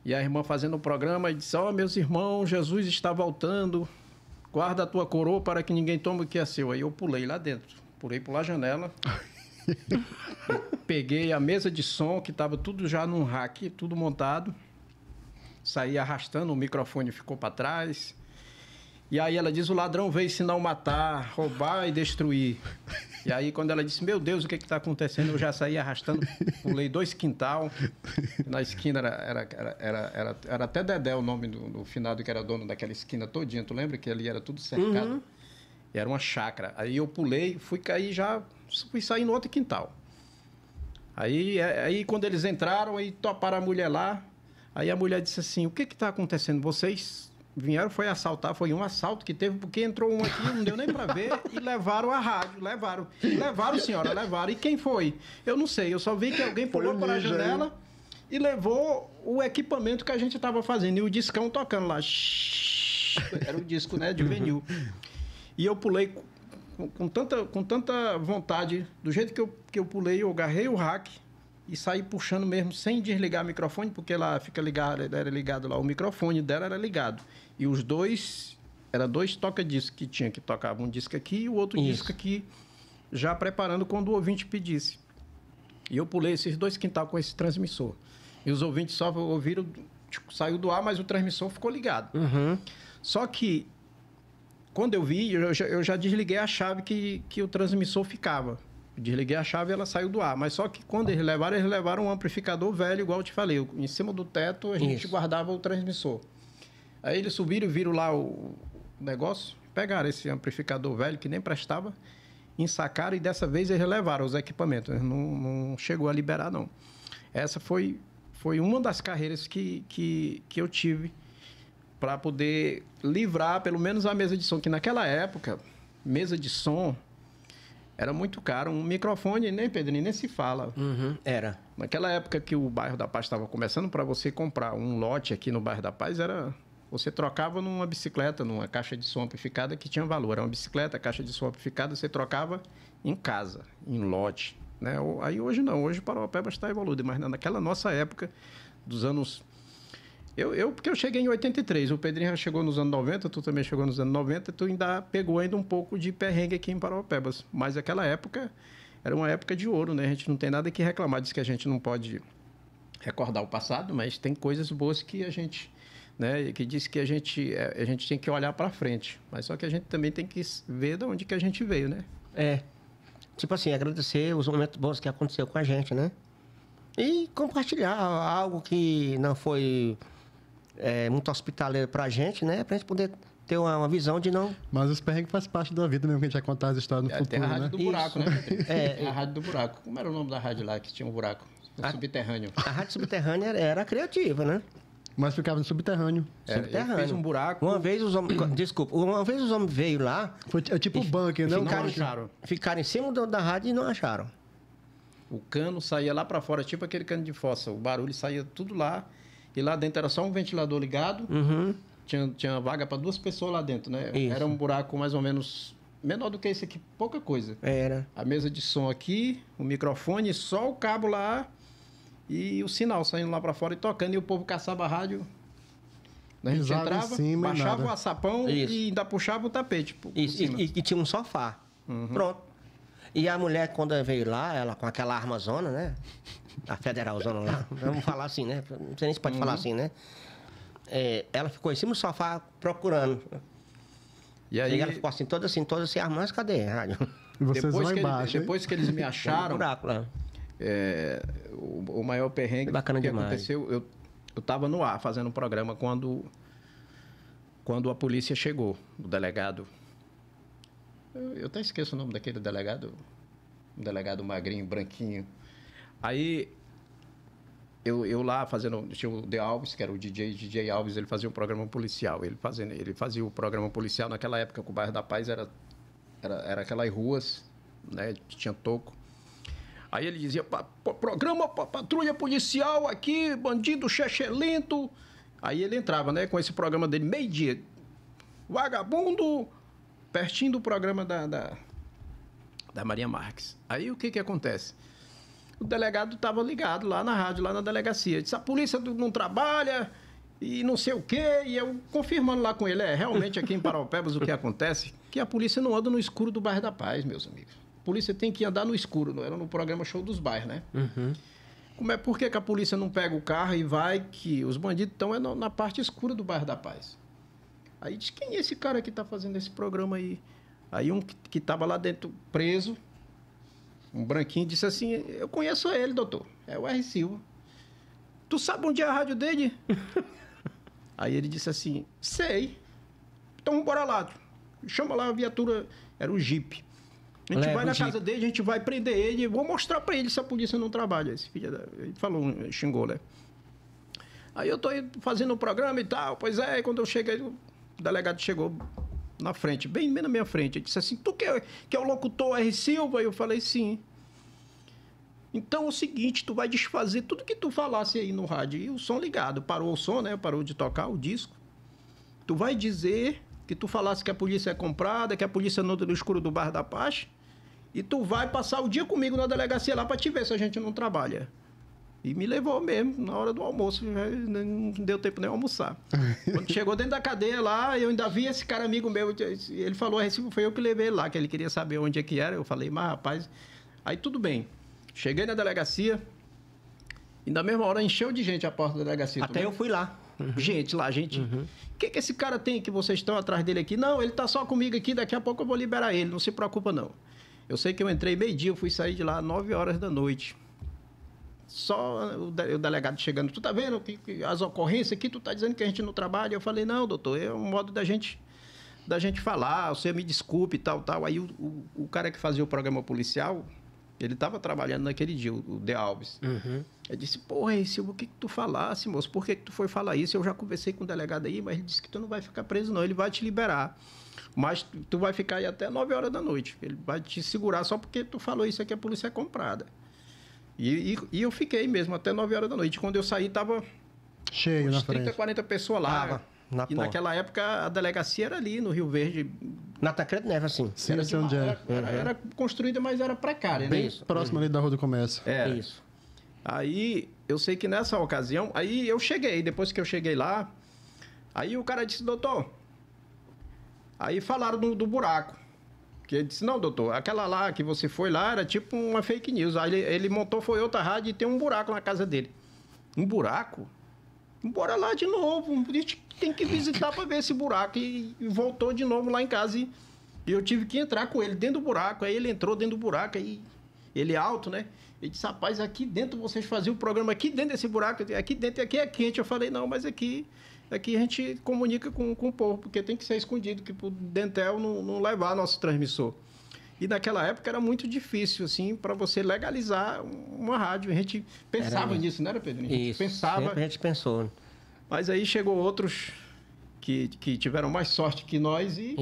E a irmã fazendo o programa e disse, meus irmãos, Jesus está voltando. Guarda a tua coroa para que ninguém tome o que é seu. Aí eu pulei lá dentro. Pulei pela janela. Peguei a mesa de som, que estava tudo já num rack, tudo montado. Saí arrastando, o microfone ficou para trás. E aí ela diz, o ladrão veio senão matar, roubar e destruir. E aí quando ela disse, meu Deus, o que está acontecendo? Eu já saí arrastando, pulei 2 quintal. Na esquina era até Dedé o nome do finado que era dono daquela esquina todinha. Tu lembra que ali era tudo cercado? Uhum. E era uma chácara. Aí eu pulei, fui sair no outro quintal. Aí quando eles entraram, aí toparam a mulher lá. Aí a mulher disse assim, o que está acontecendo? Vocês vieram, foi assaltar, foi um assalto que teve, porque entrou um aqui, não deu nem para ver, e levaram a rádio, levaram, senhora, levaram. E quem foi? Eu não sei, eu só vi que alguém pulou para a janela e levou o equipamento que a gente estava fazendo, e o discão tocando lá. Era o disco, né, de vinil. E eu pulei com tanta vontade, do jeito que eu pulei, eu agarrei o rack e saí puxando mesmo, sem desligar o microfone, porque lá fica ligado, era ligado lá, o microfone dela era ligado. E os dois, eram 2 toca-discos que tinha, que tocava um disco aqui e o outro disco aqui, já preparando quando o ouvinte pedisse. E eu pulei esses 2 quintal com esse transmissor. E os ouvintes só ouviram, saiu do ar, mas o transmissor ficou ligado. Uhum. Só que, quando eu vi, eu já desliguei a chave que o transmissor ficava. Desliguei a chave e ela saiu do ar. Mas só que quando eles levaram um amplificador velho, igual eu te falei. Em cima do teto, a gente guardava o transmissor. Aí eles subiram e viram lá o negócio, pegaram esse amplificador velho, que nem prestava, ensacaram e dessa vez eles levaram os equipamentos. Não chegou a liberar, não. Essa foi uma das carreiras que eu tive para poder livrar, pelo menos, a mesa de som. Que naquela época, mesa de som era muito caro. Um microfone, nem Pedrinho, nem se fala. Uhum, era. Naquela época que o bairro da Paz estava começando, para você comprar um lote aqui no bairro da Paz, você trocava numa bicicleta, numa caixa de som amplificada que tinha valor. Era uma bicicleta, caixa de som amplificada, você trocava em casa, em lote. Né? Aí hoje não, hoje Parauapebas está evoluído, mas naquela nossa época, dos anos... Porque eu cheguei em 83, o Pedrinho já chegou nos anos 90, tu também chegou nos anos 90, tu ainda pegou ainda um pouco de perrengue aqui em Parauapebas. Mas aquela época era uma época de ouro, né? A gente não tem nada que reclamar, diz que a gente não pode recordar o passado, mas tem coisas boas que a gente... Né, que diz que a gente tem que olhar para frente, mas só que a gente também tem que ver de onde que a gente veio, né? Tipo assim, agradecer os momentos bons que aconteceu com a gente, né? E compartilhar algo que não foi muito hospitaleiro pra gente, né? Pra gente poder ter uma visão de não... Mas os perrengues fazem parte da vida mesmo, que a gente vai contar as histórias no futuro, tem a rádio, né? do buraco, né? Tem a rádio do buraco. Como era o nome da rádio lá que tinha um buraco? Subterrâneo. A rádio subterrânea era criativa, né? Mas ficava no subterrâneo. Subterrâneo. Fez um buraco. Uma vez os homens... Desculpa. Uma vez os homens veio lá... É tipo um bunker, né? Não acharam. Ficaram em cima da rádio e não acharam. O cano saía lá para fora, tipo aquele cano de fossa. O barulho saía tudo lá. E lá dentro era só um ventilador ligado. Uhum. Tinha vaga para 2 pessoas lá dentro, né? Isso. Era um buraco mais ou menos... menor do que esse aqui. Pouca coisa. Era. A mesa de som aqui, o microfone, só o cabo lá... e o sinal saindo lá para fora e tocando, e o povo caçava a rádio. A gente Pisava em entrava, cima e baixava nada. o açapão Isso. e ainda puxava o tapete. por Isso, cima. e tinha um sofá. Pronto. E a mulher, quando veio lá, ela com aquela armazona, né? A federalzona lá, vamos falar assim, né? Não sei nem se pode falar assim, né? Ela ficou em cima do sofá procurando. E Aí ela ficou assim, toda se armando, mas cadê a rádio? E vocês depois, lá que embaixo, hein? depois que eles me Um acharam, buraco lá. o maior perrengue Bacana que demais. aconteceu, eu estava no ar fazendo um programa quando a polícia chegou, o delegado. Eu até esqueço o nome daquele delegado, um delegado magrinho, branquinho. Aí eu lá fazendo, tinha o De Alves, que era o DJ Alves, ele fazia um programa policial. Ele fazia o programa policial naquela época que o bairro da Paz era aquelas ruas, né, que tinha toco. Aí ele dizia, programa patrulha policial aqui, bandido chechelento. Aí ele entrava, né, com esse programa dele, meio-dia. Vagabundo, pertinho do programa da Maria Marques. Aí o que acontece? O delegado estava ligado lá na rádio, lá na delegacia. Disse, a polícia não trabalha e não sei o quê. E eu confirmando lá com ele, realmente aqui em Paraupebas o que acontece? Que a polícia não anda no escuro do bairro da Paz, meus amigos. A polícia tem que andar no escuro, não era no programa Show dos Bairros, né? Por que a polícia não pega o carro e vai que os bandidos estão na parte escura do bairro da Paz? Aí diz, quem é esse cara que está fazendo esse programa aí? Aí um que estava lá dentro preso, um branquinho, disse assim, eu conheço ele, doutor, é o R. Silva. Tu sabe onde é a rádio dele? Aí ele disse assim, sei. Então bora lá, chama lá a viatura, era o Jeep. A gente vai na casa dele, a gente vai prender ele, vou mostrar pra ele se a polícia não trabalha. Esse filho ele falou, xingou, né? Aí eu tô fazendo um programa e tal, pois é, quando eu cheguei, o delegado chegou na frente, bem na minha frente. Ele disse assim, tu que é o locutor R. Silva? Eu falei, sim. Então é o seguinte, tu vai desfazer tudo que tu falasse aí no rádio. E o som ligado, parou o som, né? Parou de tocar o disco. Tu vai dizer que tu falasse que a polícia é comprada, que a polícia não anda no escuro do bairro da Paz. E tu vai passar o dia comigo na delegacia lá pra te ver se a gente não trabalha. E me levou mesmo, na hora do almoço, não deu tempo nem almoçar. Quando chegou dentro da cadeia lá, eu ainda vi esse cara amigo meu, ele falou, foi eu que levei ele lá, que ele queria saber onde é que era. Eu falei, mas rapaz, aí tudo bem. Cheguei na delegacia, e na mesma hora encheu de gente a porta da delegacia. Até eu fui lá. Gente lá, gente. O que esse cara tem que vocês estão atrás dele aqui? Não, ele tá só comigo aqui, daqui a pouco eu vou liberar ele, não se preocupa não. Eu sei que eu entrei meio-dia, eu fui sair de lá 9 horas da noite. Só o delegado chegando, tu tá vendo que as ocorrências aqui, tu tá dizendo que a gente não trabalha? Eu falei, não, doutor, é um modo da gente falar, você me desculpe e tal. Aí o cara que fazia o programa policial, ele tava trabalhando naquele dia, o De Alves. Eu disse, porra, Silvio, o que tu falasse, moço? Por que tu foi falar isso? Eu já conversei com o delegado aí, mas ele disse que tu não vai ficar preso não, ele vai te liberar. Mas tu vai ficar aí até 9 horas da noite. Ele vai te segurar só porque tu falou isso aqui, a polícia é comprada. E eu fiquei mesmo até 9 horas da noite. Quando eu saí, tava cheio na 30, frente. 40 pessoas lá. Tava, na e porta. naquela época, a delegacia era ali, no Rio Verde. Na Tancredo Neves, assim. Sim, Era, eu sei onde é. era construída, mas era precária, né? Isso. Próximo ali da Rua do Comércio. Era. Isso. Aí, eu sei que nessa ocasião, aí eu cheguei, depois que eu cheguei lá, aí o cara disse, doutor, aí falaram do buraco. Que ele disse, não, doutor, aquela lá que você foi lá era tipo uma fake news. Aí ele montou, foi outra rádio e tem um buraco na casa dele. Um buraco? Bora lá de novo, a gente tem que visitar para ver esse buraco. E voltou de novo lá em casa e eu tive que entrar com ele dentro do buraco. Aí ele entrou dentro do buraco, aí ele é alto, né? Ele disse, rapaz, aqui dentro vocês faziam o programa, aqui dentro desse buraco, aqui dentro, aqui é quente. Eu falei, não, mas aqui a gente comunica com o povo, porque tem que ser escondido, que o Dentel não levar nosso transmissor. E naquela época era muito difícil, assim, para você legalizar uma rádio. A gente pensava nisso, não era, Pedro? A gente pensava. Sempre a gente pensou. Mas aí chegou outros que tiveram mais sorte que nós e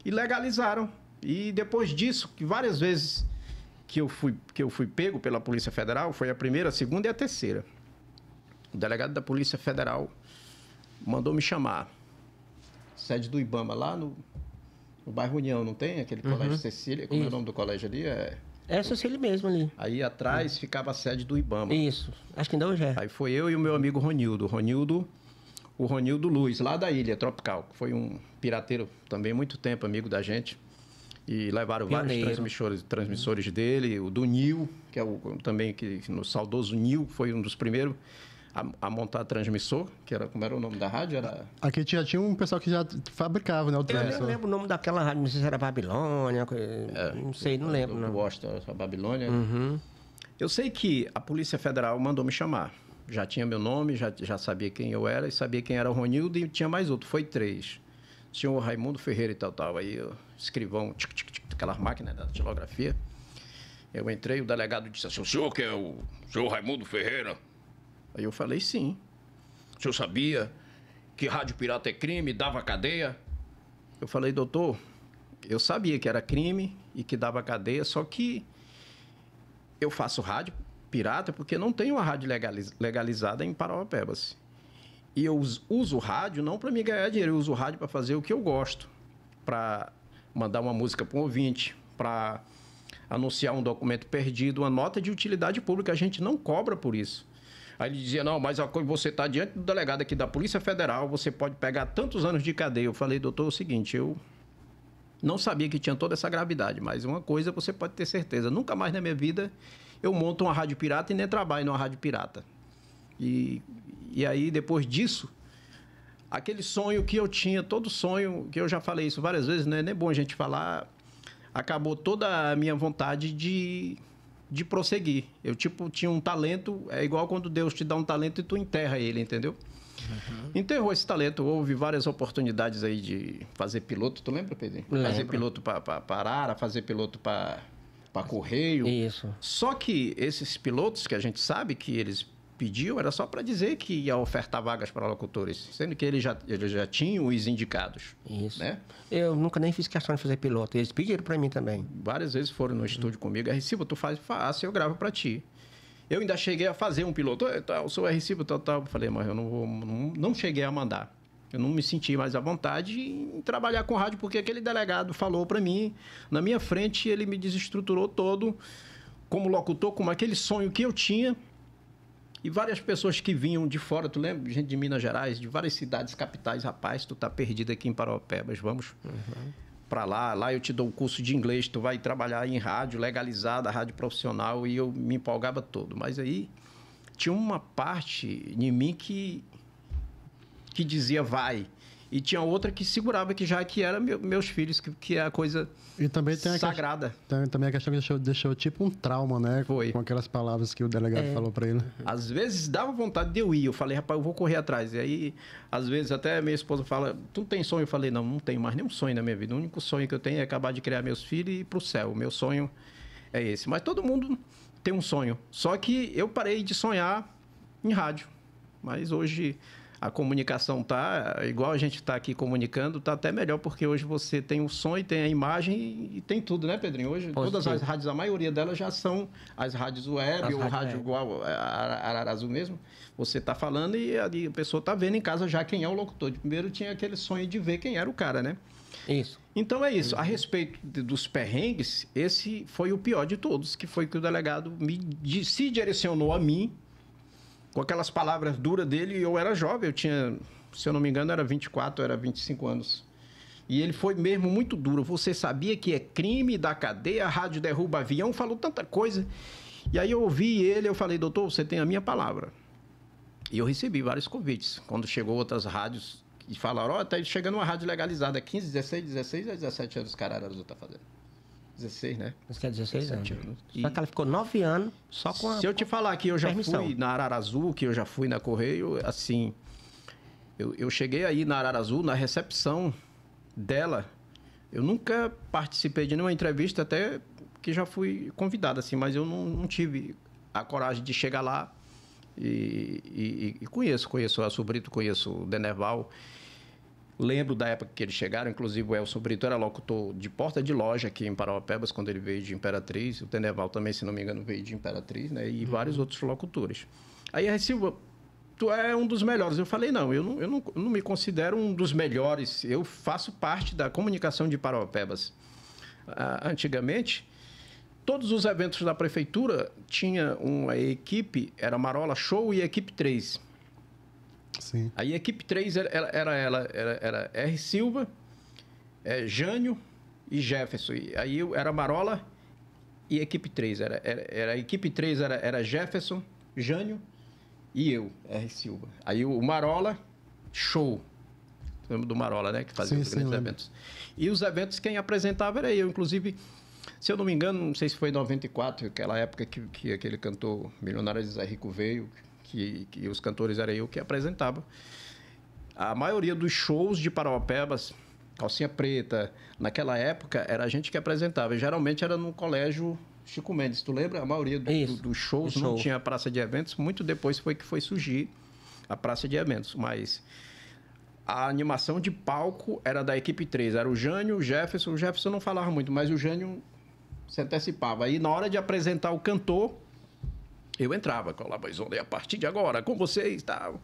legalizaram. E depois disso, que várias vezes que eu fui pego pela Polícia Federal, foi a primeira, a segunda e a terceira. O delegado da Polícia Federal mandou me chamar. Sede do Ibama, lá no bairro União, não tem? Aquele colégio Cecília, como é o nome do colégio ali? É Cecília mesmo ali. Aí atrás ficava a sede do Ibama. Isso. Acho que ainda hoje é. Aí foi eu e o meu amigo Ronildo. O Ronildo Luz, lá da Ilha Tropical. Foi um pirateiro também, muito tempo, amigo da gente. E levaram Pioneiro. vários transmissores dele. O do Nil, que é também que no saudoso Nil, foi um dos primeiros a montar transmissor, que era, como era o nome da rádio? Era... Aqui tinha um pessoal que já fabricava, né? O Eu nem transmissor. lembro o nome daquela rádio, não sei se era Babilônia, não sei, não lembro. Eu Não. gosto da Babilônia. Uhum. Eu sei que a Polícia Federal mandou me chamar. Já tinha meu nome, já sabia quem eu era e sabia quem era o Ronildo e tinha mais outro. Foi 3. Tinha o Raimundo Ferreira e tal. Aí o escrivão, aquelas máquinas da datilografia. Eu entrei, o delegado disse assim, o senhor que é o senhor Raimundo Ferreira? Aí eu falei, sim. O senhor sabia que rádio pirata é crime, dava cadeia? Eu falei, doutor, eu sabia que era crime e que dava cadeia, só que eu faço rádio pirata porque não tem uma rádio legalizada em Parauapebas. E eu uso o rádio não para me ganhar dinheiro, eu uso o rádio para fazer o que eu gosto. Para mandar uma música para um ouvinte, para anunciar um documento perdido, uma nota de utilidade pública, a gente não cobra por isso. Aí ele dizia, não, mas você está diante do delegado aqui da Polícia Federal, você pode pegar tantos anos de cadeia. Eu falei, doutor, é o seguinte, eu não sabia que tinha toda essa gravidade, mas uma coisa você pode ter certeza, nunca mais na minha vida eu monto uma rádio pirata e nem trabalho numa rádio pirata. E aí, depois disso, aquele sonho que eu tinha, todo sonho, que eu já falei isso várias vezes, não é nem bom a gente falar, acabou toda a minha vontade de prosseguir. Eu, tinha um talento, é igual quando Deus te dá um talento e tu enterra ele, entendeu? Uhum. Enterrou esse talento, houve várias oportunidades aí de fazer piloto, tu lembra, Pedro? Fazer piloto para Arara, fazer piloto para Correio. Isso. Só que esses pilotos que a gente sabe que eles pediam, era só para dizer que ia ofertar vagas para locutores, sendo que eles já tinham os indicados. Isso. Né? Eu nunca nem fiz questão de fazer piloto, eles pediram para mim também. Várias vezes foram no estúdio comigo, Recibo, tu faço, eu gravo para ti. Eu ainda cheguei a fazer um piloto, eu sou Recibo, tal. Falei, mas eu não cheguei a mandar. Eu não me senti mais à vontade em trabalhar com rádio, porque aquele delegado falou para mim, na minha frente, ele me desestruturou todo, como locutor, como aquele sonho que eu tinha. E várias pessoas que vinham de fora, tu lembra? Gente de Minas Gerais, de várias cidades capitais. Rapaz, tu tá perdido aqui em Parauapebas, vamos para lá. Lá eu te dou um curso de inglês, tu vai trabalhar em rádio legalizada, rádio profissional. E eu me empolgava todo. Mas aí tinha uma parte em mim que dizia vai. E tinha outra que segurava, que já que era meus filhos, que é a coisa e também tem sagrada. Também a questão que deixou tipo um trauma, né? Foi. Com aquelas palavras que o delegado falou para ele. Às vezes dava vontade de eu ir. Eu falei, rapaz, eu vou correr atrás. E aí, às vezes, até minha esposa fala, tu não tem sonho? Eu falei, não tenho mais nenhum sonho na minha vida. O único sonho que eu tenho é acabar de criar meus filhos e ir pro céu. O meu sonho é esse. Mas todo mundo tem um sonho. Só que eu parei de sonhar em rádio. Mas hoje a comunicação tá igual a gente está aqui comunicando, tá até melhor, porque hoje você tem o som e tem a imagem e tem tudo, né, Pedrinho? Hoje todas as rádios, a maioria delas já são as rádios web ou rádio igual a Ararazu mesmo. Você está falando e a pessoa está vendo em casa já quem é o locutor. Primeiro tinha aquele sonho de ver quem era o cara, né? Isso. Então é isso. A respeito dos perrengues, esse foi o pior de todos, que foi que o delegado se direcionou a mim com aquelas palavras duras dele. Eu era jovem, eu tinha, se eu não me engano, era 24, era 25 anos. E ele foi mesmo muito duro. Você sabia que é crime da cadeia, a rádio derruba avião, falou tanta coisa. E aí eu ouvi ele, eu falei, doutor, você tem a minha palavra. E eu recebi vários convites. Quando chegou outras rádios e falaram, tá chegando uma rádio legalizada, 15, 16 a 17 anos, cara, Ararazu tá fazendo. 16, né? Você quer 16 anos? Só que ela ficou 9 anos só com a... Se eu te falar que eu já permissão. fui na Ararazu, que eu já fui na Correio, assim... Eu cheguei aí na Ararazu, na recepção dela. Eu nunca participei de nenhuma entrevista, até que já fui convidado, assim, mas eu não tive a coragem de chegar lá. E conheço a Sobrito, conheço o Deneval. Lembro da época que eles chegaram, inclusive o Elson Brito era locutor de porta de loja aqui em Parauapebas, quando ele veio de Imperatriz. O Deneval também, se não me engano, veio de Imperatriz, né? E vários outros locutores. Aí a Silva, tu é um dos melhores. Eu falei, não, eu não me considero um dos melhores. Eu faço parte da comunicação de Parauapebas. Antigamente, todos os eventos da prefeitura tinha uma equipe, era Marola Show e equipe 3. Sim. Aí a equipe 3 era R. Silva, Jânio e Jefferson. E aí era Marola e equipe 3. A equipe 3 era Jefferson, Jânio e eu, R. Silva. Aí o Marola Show. Lembra do Marola, né? Que fazia os grandes eventos. E os eventos, quem apresentava era eu. Inclusive, se eu não me engano, não sei se foi em 94, aquela época que aquele cantor milionário Zé Rico veio, que os cantores era eu que apresentava. A maioria dos shows de Parauapebas, Calcinha Preta, naquela época, era a gente que apresentava. E, geralmente era no colégio Chico Mendes. Tu lembra? A maioria dos shows não tinha praça de eventos. Muito depois foi que foi surgir a praça de eventos. Mas a animação de palco era da equipe 3. Era o Jânio, o Jefferson. O Jefferson não falava muito, mas o Jânio se antecipava. Aí, na hora de apresentar o cantor, eu entrava com a Labazona. E a partir de agora, com vocês, tal.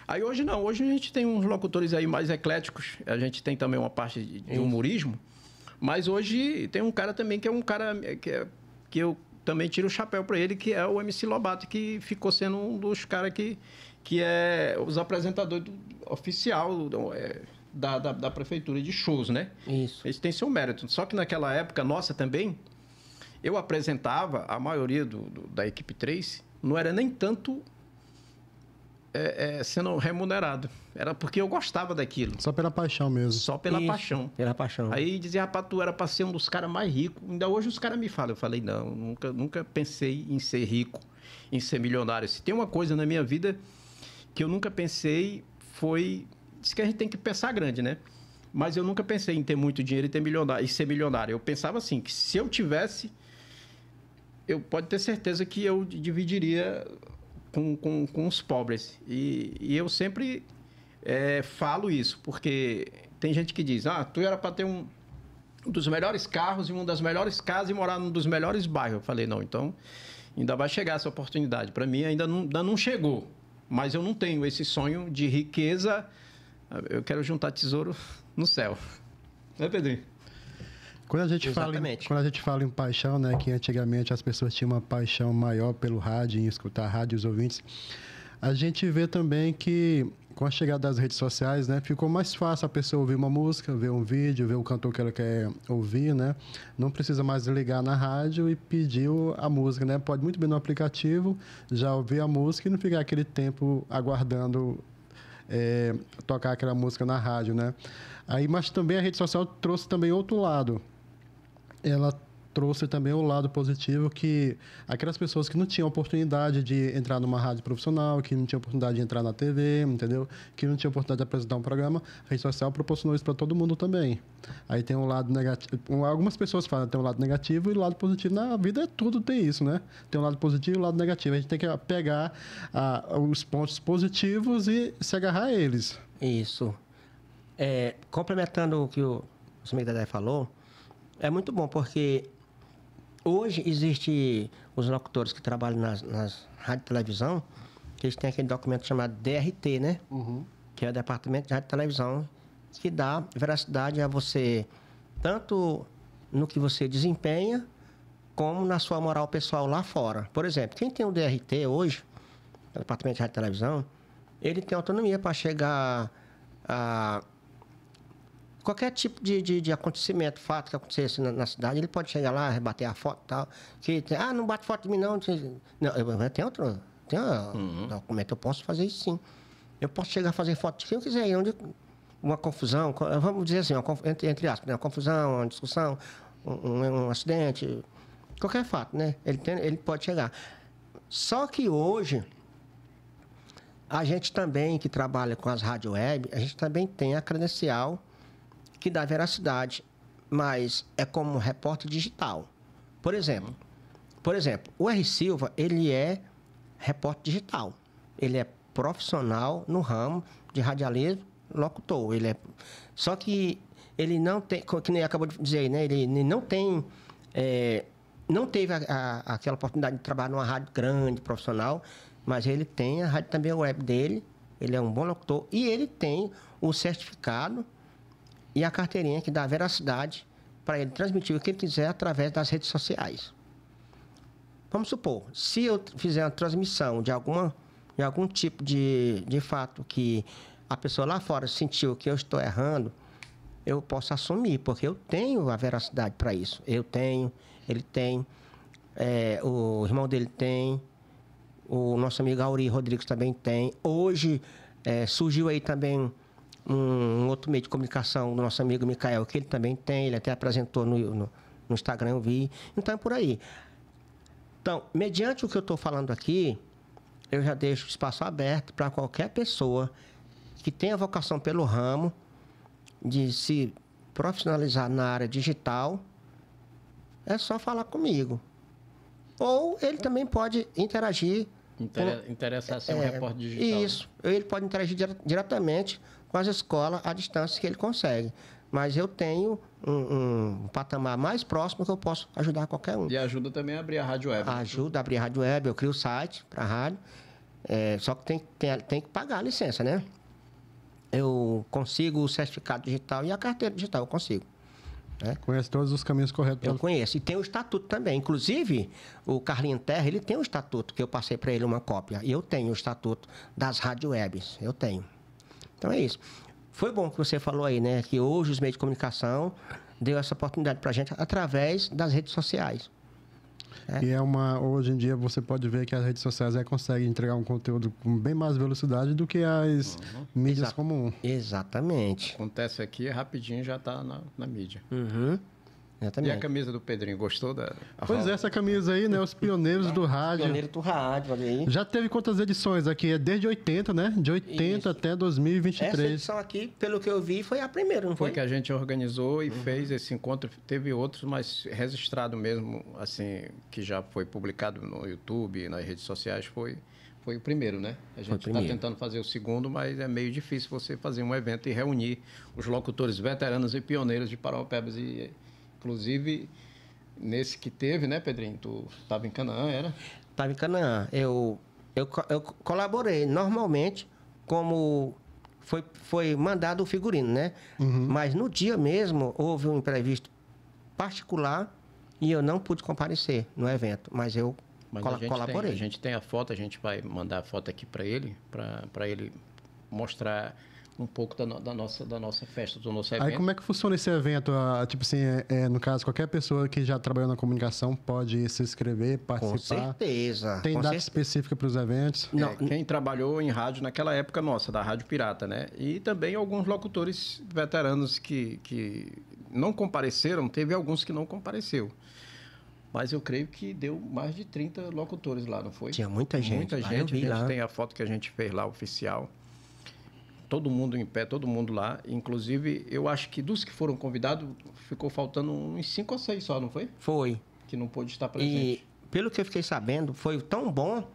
Aí, hoje não. Hoje a gente tem uns locutores aí mais ecléticos. A gente tem também uma parte de humorismo. Mas hoje tem um cara também que é um cara que eu também tiro o chapéu para ele, que é o MC Lobato, que ficou sendo um dos caras que é os apresentadores oficial da prefeitura de shows, né? Isso. Eles têm seu mérito. Só que naquela época, nossa também, eu apresentava, a maioria da equipe 3, não era nem tanto sendo remunerado. Era porque eu gostava daquilo. Só pela paixão mesmo. Só pela paixão. Pela paixão. Aí dizia, rapaz, tu era para ser um dos caras mais ricos. Ainda hoje os caras me falam. Eu falei, não, nunca pensei em ser rico, em ser milionário. Se tem uma coisa na minha vida que eu nunca pensei, foi... Diz que a gente tem que pensar grande, né? Mas eu nunca pensei em ter muito dinheiro e ser milionário. Eu pensava assim, que se eu tivesse, eu pode ter certeza que eu dividiria com os pobres. E eu sempre falo isso, porque tem gente que diz, tu era para ter um dos melhores carros e uma das melhores casas e morar num dos melhores bairros. Eu falei, não, então ainda vai chegar essa oportunidade. Para mim ainda não chegou, mas eu não tenho esse sonho de riqueza. Eu quero juntar tesouro no céu. Né, Pedrinho? Quando a gente fala em paixão, né, que antigamente as pessoas tinham uma paixão maior pelo rádio, em escutar rádio, os ouvintes, a gente vê também que com a chegada das redes sociais, né, ficou mais fácil a pessoa ouvir uma música, ver um vídeo, ver o cantor que ela quer ouvir, né? Não precisa mais ligar na rádio e pedir a música, né? Pode muito bem no aplicativo já ouvir a música e não ficar aquele tempo aguardando tocar aquela música na rádio, né? Aí, mas também a rede social trouxe também outro lado. Ela trouxe também o lado positivo que aquelas pessoas que não tinham oportunidade de entrar numa rádio profissional, que não tinham oportunidade de entrar na TV, entendeu? Que não tinham oportunidade de apresentar um programa, a rede social proporcionou isso para todo mundo também. Aí tem um lado negativo, algumas pessoas falam tem um lado negativo e o lado positivo. Na vida tudo tem isso, né? Tem um lado positivo e um lado negativo. A gente tem que pegar os pontos positivos e se agarrar a eles. Isso. Complementando o que o senhor Dedé falou, é muito bom, porque hoje existe os locutores que trabalham nas rádio e televisão, que eles têm aquele documento chamado DRT, né? Uhum. Que é o Departamento de Rádio e Televisão, que dá veracidade a você, tanto no que você desempenha, como na sua moral pessoal lá fora. Por exemplo, quem tem o DRT hoje, o Departamento de Rádio e Televisão, ele tem autonomia para chegar a qualquer tipo de acontecimento, fato que acontecesse na cidade, ele pode chegar lá, rebater a foto e tal. Não bate foto de mim, não. Não, tem um documento, eu posso fazer isso sim. Eu posso chegar a fazer foto de quem eu quiser. Uma confusão, vamos dizer assim, entre aspas, né? Uma confusão, uma discussão, um acidente, qualquer fato, né? Ele pode chegar. Só que hoje, a gente também, que trabalha com as rádio web, a gente também tem a credencial que dá veracidade, mas é como repórter digital. Por exemplo, o R. Silva, ele é repórter digital. Ele é profissional no ramo de radialismo, locutor. Só que ele não tem, que nem acabou de dizer, né? Ele não tem, não teve aquela oportunidade de trabalhar numa rádio grande, profissional, mas ele tem a rádio também web dele, ele é um bom locutor e ele tem o certificado e a carteirinha que dá veracidade para ele transmitir o que ele quiser através das redes sociais. vamos supor, se eu fizer uma transmissão de algum tipo de fato que a pessoa lá fora sentiu que eu estou errando, eu posso assumir, porque eu tenho a veracidade para isso. Eu tenho, ele tem, o irmão dele tem, o nosso amigo Auri Rodrigues também tem. Hoje surgiu aí também um outro meio de comunicação do nosso amigo Micael, que ele também tem, ele até apresentou no Instagram, eu vi. Então é por aí. Então, mediante o que eu estou falando aqui, eu já deixo o espaço aberto para qualquer pessoa que tenha vocação pelo ramo de se profissionalizar na área digital, é só falar comigo. Ou ele também pode interagir. Interessar ser um repórter digital. Isso. Ele pode interagir diretamente com as escolas à distância que ele consegue. Mas eu tenho um patamar mais próximo que eu posso ajudar qualquer um. E ajuda também a abrir a rádio web. Ajuda a abrir a rádio web, eu crio o site para a rádio. Só que tem que pagar a licença, né? Eu consigo o certificado digital e a carteira digital, eu consigo. Né? Conhece todos os caminhos corretos. Eu conheço. E tem o estatuto também. Inclusive, o Carlinho Terra, ele tem o estatuto, que eu passei para ele uma cópia. E eu tenho o estatuto das rádio webs. Eu tenho. Então é isso. Foi bom que você falou aí, né? Que hoje os meios de comunicação deu essa oportunidade para a gente através das redes sociais. E hoje em dia você pode ver que as redes sociais conseguem entregar um conteúdo com bem mais velocidade do que as mídias comuns. Exatamente. Acontece aqui, rapidinho já está na mídia. Exatamente. E a camisa do Pedrinho, gostou da... Pois é, essa camisa aí, né? Os pioneiros do rádio. Pioneiro do rádio, olha aí. Já teve quantas edições aqui? É desde 80, né? De 80 Isso. até 2023. Essa edição aqui, pelo que eu vi, foi a primeira, não foi? Foi que a gente organizou e fez esse encontro. Teve outros, mas registrado mesmo, assim, que já foi publicado no YouTube, nas redes sociais, foi o primeiro, né? A gente está tentando fazer o segundo, mas é meio difícil você fazer um evento e reunir os locutores veteranos e pioneiros de Parauapebas. E, inclusive, nesse que teve, né, Pedrinho? Tu estava em Canaã, era? Estava em Canaã. Eu colaborei normalmente, como foi mandado o figurino, né? Mas no dia mesmo houve um imprevisto particular e eu não pude comparecer no evento, mas eu colaborei. A gente tem a foto, a gente vai mandar a foto aqui para ele mostrar um pouco da nossa festa, do nosso evento. Aí como é que funciona esse evento? Tipo assim, no caso, qualquer pessoa que já trabalhou na comunicação pode se inscrever, participar? Com certeza. Tem data específica para os eventos? Não, quem trabalhou em rádio naquela época nossa, da Rádio Pirata, né? E também alguns locutores veteranos que não compareceram, teve alguns que não compareceu. Mas eu creio que deu mais de 30 locutores lá, não foi? Tinha muita gente. Muita lá, gente. eu vi a gente lá. tem a foto que a gente fez lá, oficial. Todo mundo em pé, todo mundo lá. Inclusive, eu acho que dos que foram convidados, ficou faltando uns 5 ou 6 só, não foi? Foi. Que não pôde estar presente. E, pelo que eu fiquei sabendo, foi tão bom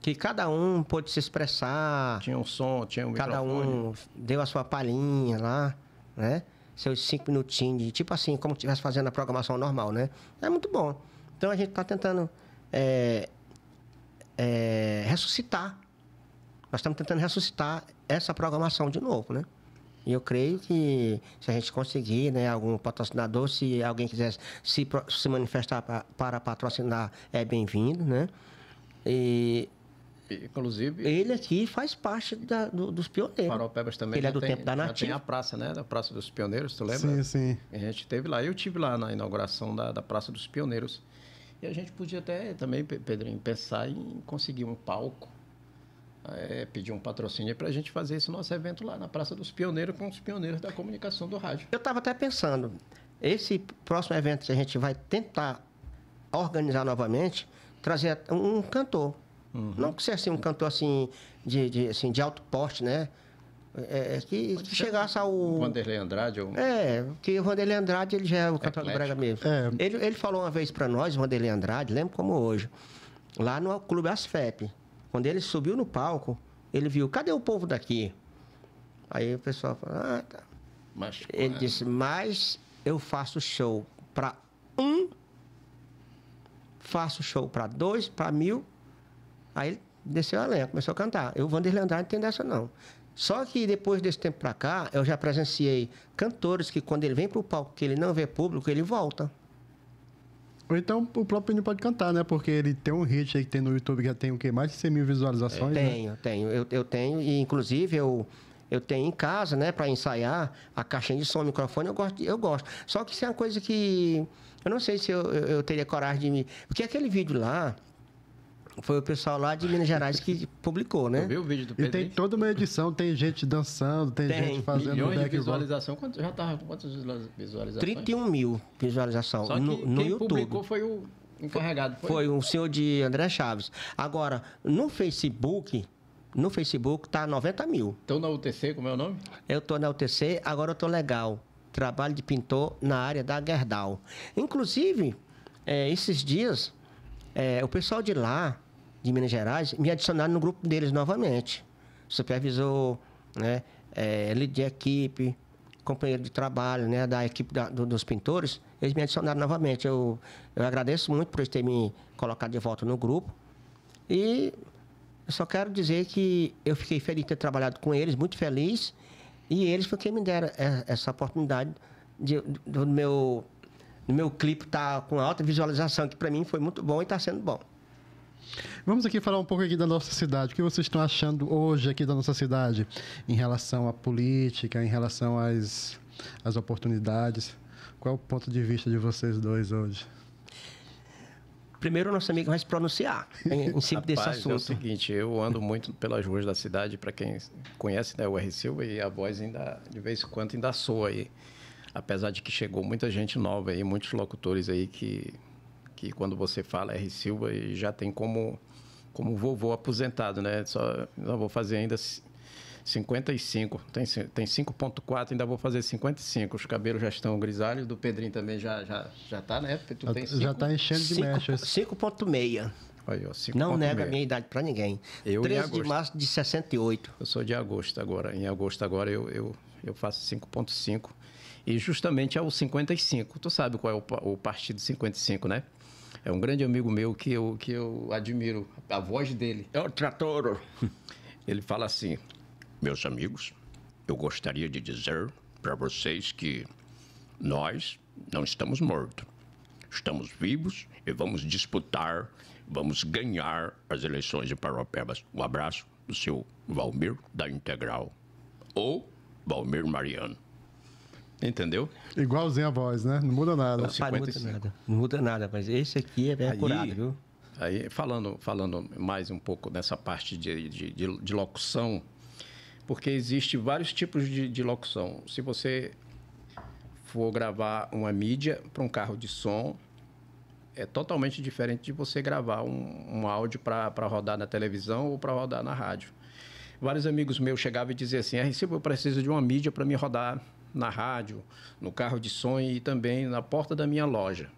que cada um pôde se expressar. Tinha um som, tinha um Cada microfone. um deu a sua palhinha lá, né? Seus 5 minutinhos, de, tipo assim, como se estivesse fazendo a programação normal, né? É muito bom. Então, a gente está tentando ressuscitar. Nós estamos tentando ressuscitar essa programação de novo, né? E eu creio que se a gente conseguir, né, algum patrocinador, se alguém quiser se manifestar para patrocinar, é bem-vindo, né? E inclusive, ele aqui faz parte dos pioneiros. Parauapebas também ele é do tempo da já Nativa. tem a praça, né? Da Praça dos Pioneiros, tu lembra? Sim, sim. A gente esteve lá. Eu estive lá na inauguração da Praça dos Pioneiros. E a gente podia até também, Pedrinho, pensar em conseguir um palco, pedir um patrocínio para a gente fazer esse nosso evento lá na Praça dos Pioneiros com os pioneiros da comunicação do rádio. Eu estava até pensando, esse próximo evento que a gente vai tentar organizar novamente, trazer um cantor. Não que seja assim, um cantor assim de alto porte, né? Que chegasse ao... Vanderlei Andrade? Que o Vanderlei Andrade, ele já é o cantor do brega mesmo. Ele falou uma vez para nós, o Vanderlei Andrade, lembro como hoje, lá no Clube Asfep. Quando ele subiu no palco, ele viu, cadê o povo daqui? Aí o pessoal falou, tá. Ele disse, mas eu faço show para 1, faço show para 2, para 1000. Aí ele desceu a lenha, começou a cantar. O Vanderlei Andrade não tem dessa não. Só que depois desse tempo para cá, eu já presenciei cantores que quando ele vem para o palco, que ele não vê público, ele volta. Ou então o próprio Pedrinho pode cantar, né? Porque ele tem um hit aí que tem no YouTube que já tem o quê? Mais de 100 mil visualizações, né? Eu tenho. E, inclusive, eu tenho em casa, né? Para ensaiar a caixinha de som, microfone, eu gosto. Só que isso é uma coisa que... Eu não sei se eu teria coragem de me... Porque aquele vídeo lá... Foi o pessoal lá de Minas Gerais que publicou, né? Eu vi o vídeo do E Pedro. tem toda uma edição, tem gente dançando, tem gente fazendo milhões de back visualização. Já estava com quantas visualizações? 31 mil visualizações Só que no quem YouTube. publicou foi o encarregado. Foi o senhor de André Chaves. Agora, no Facebook tá 90 mil. Então na UTC, como é o nome? Eu tô na UTC, agora eu tô legal. Trabalho de pintor na área da Gerdau. Inclusive, esses dias, o pessoal de lá, de Minas Gerais, me adicionaram no grupo deles novamente. Supervisor, né, líder de equipe, companheiro de trabalho, né, da equipe dos pintores, eles me adicionaram novamente. Eu agradeço muito por eles terem me colocado de volta no grupo. E eu só quero dizer que eu fiquei feliz de ter trabalhado com eles, muito feliz. E eles foi quem me deram essa oportunidade do meu clipe estar com alta visualização, que para mim foi muito bom e está sendo bom. Vamos aqui falar um pouco aqui da nossa cidade. O que vocês estão achando hoje aqui da nossa cidade em relação à política, em relação às oportunidades? Qual é o ponto de vista de vocês dois hoje? Primeiro, o nosso amigo vai se pronunciar em cima desse assunto. É o seguinte, eu ando muito pelas ruas da cidade, para quem conhece, né, o R. Silva, e a voz ainda, de vez em quando, ainda soa aí. Apesar de que chegou muita gente nova aí, muitos locutores aí que quando você fala R. Silva, já tem como vovô aposentado, né? Só vou fazer ainda 55, tem 5.4, ainda vou fazer 55. Os cabelos já estão grisalhos, do Pedrinho também já tá, né? Tu tem 5, já tá enchendo de mechas. 5.6. Aí, ó, 5. Não nego a minha idade para ninguém. Eu 13 de março de 68. Eu sou de agosto agora. Em agosto agora eu faço 5.5. E justamente é o 55. Tu sabe qual é o Partido 55, né? É um grande amigo meu que eu admiro. A voz dele. É o trator. Ele fala assim: meus amigos, eu gostaria de dizer para vocês que nós não estamos mortos. Estamos vivos e vamos disputar, vamos ganhar as eleições de Parauapebas. Um abraço do seu Valmir da Integral. Ou Valmir Mariano. Entendeu? Igualzinho a voz, né? Não muda nada. Não muda nada, mas esse aqui é bem acurado, viu? Aí, falando mais um pouco dessa parte de locução, porque existe vários tipos de locução. Se você for gravar uma mídia para um carro de som, é totalmente diferente de você gravar um áudio para rodar na televisão ou para rodar na rádio. Vários amigos meus chegavam e diziam assim: eu preciso de uma mídia para me rodar na rádio, no carro de som e também na porta da minha loja.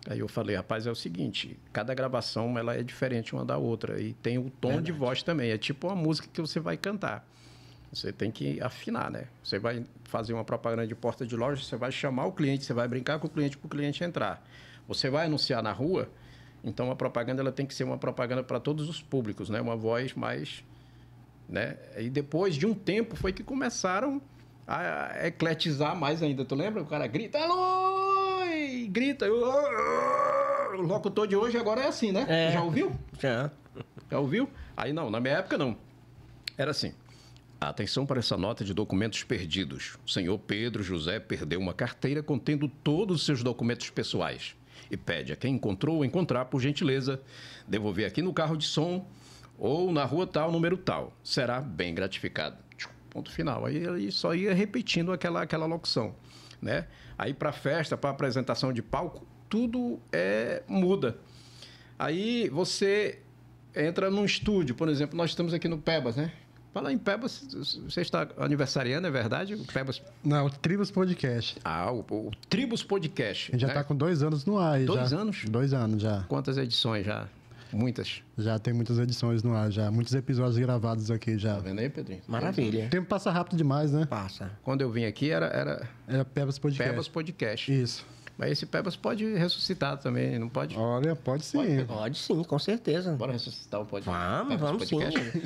Aí eu falei: rapaz, é o seguinte, cada gravação ela é diferente uma da outra e tem o tom de voz também. É tipo uma música que você vai cantar. Você tem que afinar, né? Você vai fazer uma propaganda de porta de loja, você vai chamar o cliente, você vai brincar com o cliente para o cliente entrar. Você vai anunciar na rua, então a propaganda ela tem que ser uma propaganda para todos os públicos, né? Uma voz mais... né? E depois de um tempo foi que começaram a ecletizar mais ainda. Tu lembra? O cara grita, alô! E grita. O locutor de hoje agora é assim, né? É. Já ouviu? Já. Já ouviu? Aí não, na minha época não. Era assim: atenção para essa nota de documentos perdidos. O senhor Pedro José perdeu uma carteira contendo todos os seus documentos pessoais e pede a quem encontrou ou encontrar, por gentileza, devolver aqui no carro de som ou na rua tal, número tal. Será bem gratificado. Ponto final. Aí ele só ia repetindo aquela locução, né? Aí para festa, para apresentação de palco, tudo muda. Aí você entra num estúdio, por exemplo, nós estamos aqui no Pebas, né? Fala em Pebas, você está aniversariando, é verdade? O Pebas... Não, o Tribus Podcast. O Tribus Podcast. A gente já está com 2 anos no ar. 2 anos? 2 anos já. Quantas edições já? Muitas. Já tem muitas edições no ar, já. Muitos episódios gravados aqui já. Tá vendo aí, Pedrinho? Maravilha. O tempo passa rápido demais, né? Passa. Quando eu vim aqui era Pebas Podcast. Pebas Podcast. Isso. Mas esse Pebas pode ressuscitar também, não pode? Olha, pode sim. Pode sim, com certeza. Bora ressuscitar o podcast. Vamos sim.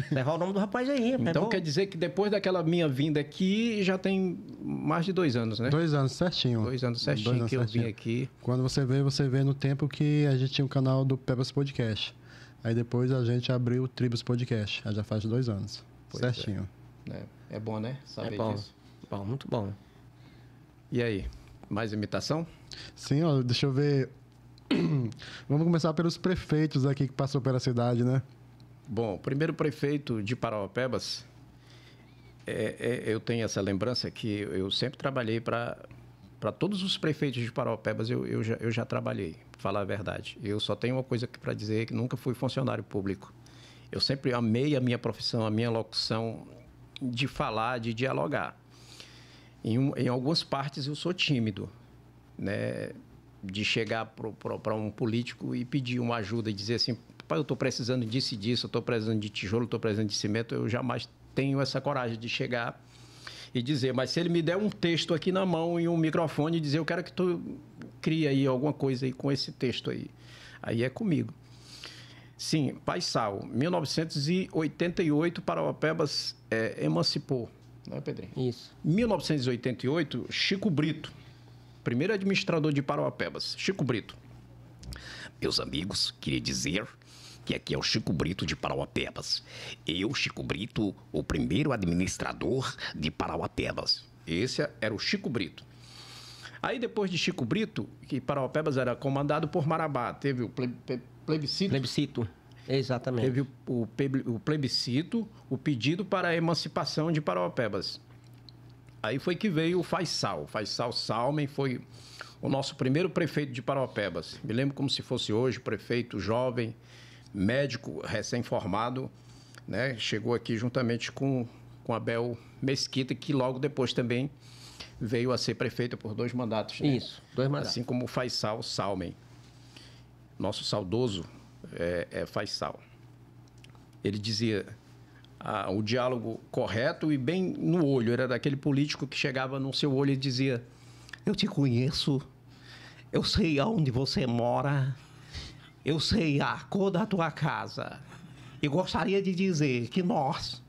Levar o nome do rapaz aí. Então quer dizer que depois daquela minha vinda aqui, já tem mais de 2 anos, né? 2 anos certinho. 2 anos certinho que eu vim aqui. Quando você vê no tempo que a gente tinha o canal do Pebas Podcast. Aí depois a gente abriu o Tribos Podcast. Aí já faz 2 anos. Pois certinho. É bom, né? Saber bom. disso. Bom, muito bom. E aí? Mais imitação? Sim, ó, deixa eu ver. Vamos começar pelos prefeitos aqui que passou pela cidade, né? Bom, o primeiro prefeito de Parauapebas, eu tenho essa lembrança que eu sempre trabalhei para todos os prefeitos de Parauapebas, eu já trabalhei, para falar a verdade. Eu só tenho uma coisa para dizer, que nunca fui funcionário público. Eu sempre amei a minha profissão, a minha locução de falar, de dialogar. Em algumas partes eu sou tímido, né? De chegar para um político e pedir uma ajuda e dizer assim, pai, eu estou precisando disso e disso, eu estou precisando de tijolo, estou precisando de cimento, eu jamais tenho essa coragem de chegar e dizer, mas se ele me der um texto aqui na mão e um microfone e dizer, eu quero que tu crie aí alguma coisa aí com esse texto aí é comigo. Sim, Paisal, 1988, Parauapebas emancipou. Não é, Pedrinho? Isso. 1988, Chico Brito, primeiro administrador de Parauapebas. Chico Brito. Meus amigos, queria dizer que aqui é o Chico Brito de Parauapebas. Eu, Chico Brito, o primeiro administrador de Parauapebas. Esse era o Chico Brito. Aí, depois de Chico Brito, que Parauapebas era comandado por Marabá, teve o plebiscito. Plebiscito, exatamente. Teve o plebiscito, o pedido para a emancipação de Parauapebas. Aí foi que veio o Faisal. Faisal Salmen foi o nosso primeiro prefeito de Parauapebas. Me lembro como se fosse hoje, prefeito jovem, médico, recém-formado, né? Chegou aqui juntamente com Abel Mesquita, que logo depois também veio a ser prefeito por 2 mandatos. Né? Isso, 2 mandatos. Assim como o Faisal Salmen. Nosso saudoso Faisal. Ele dizia o diálogo correto e bem no olho. Era daquele político que chegava no seu olho e dizia, eu te conheço, eu sei aonde você mora, eu sei a cor da tua casa e gostaria de dizer que nós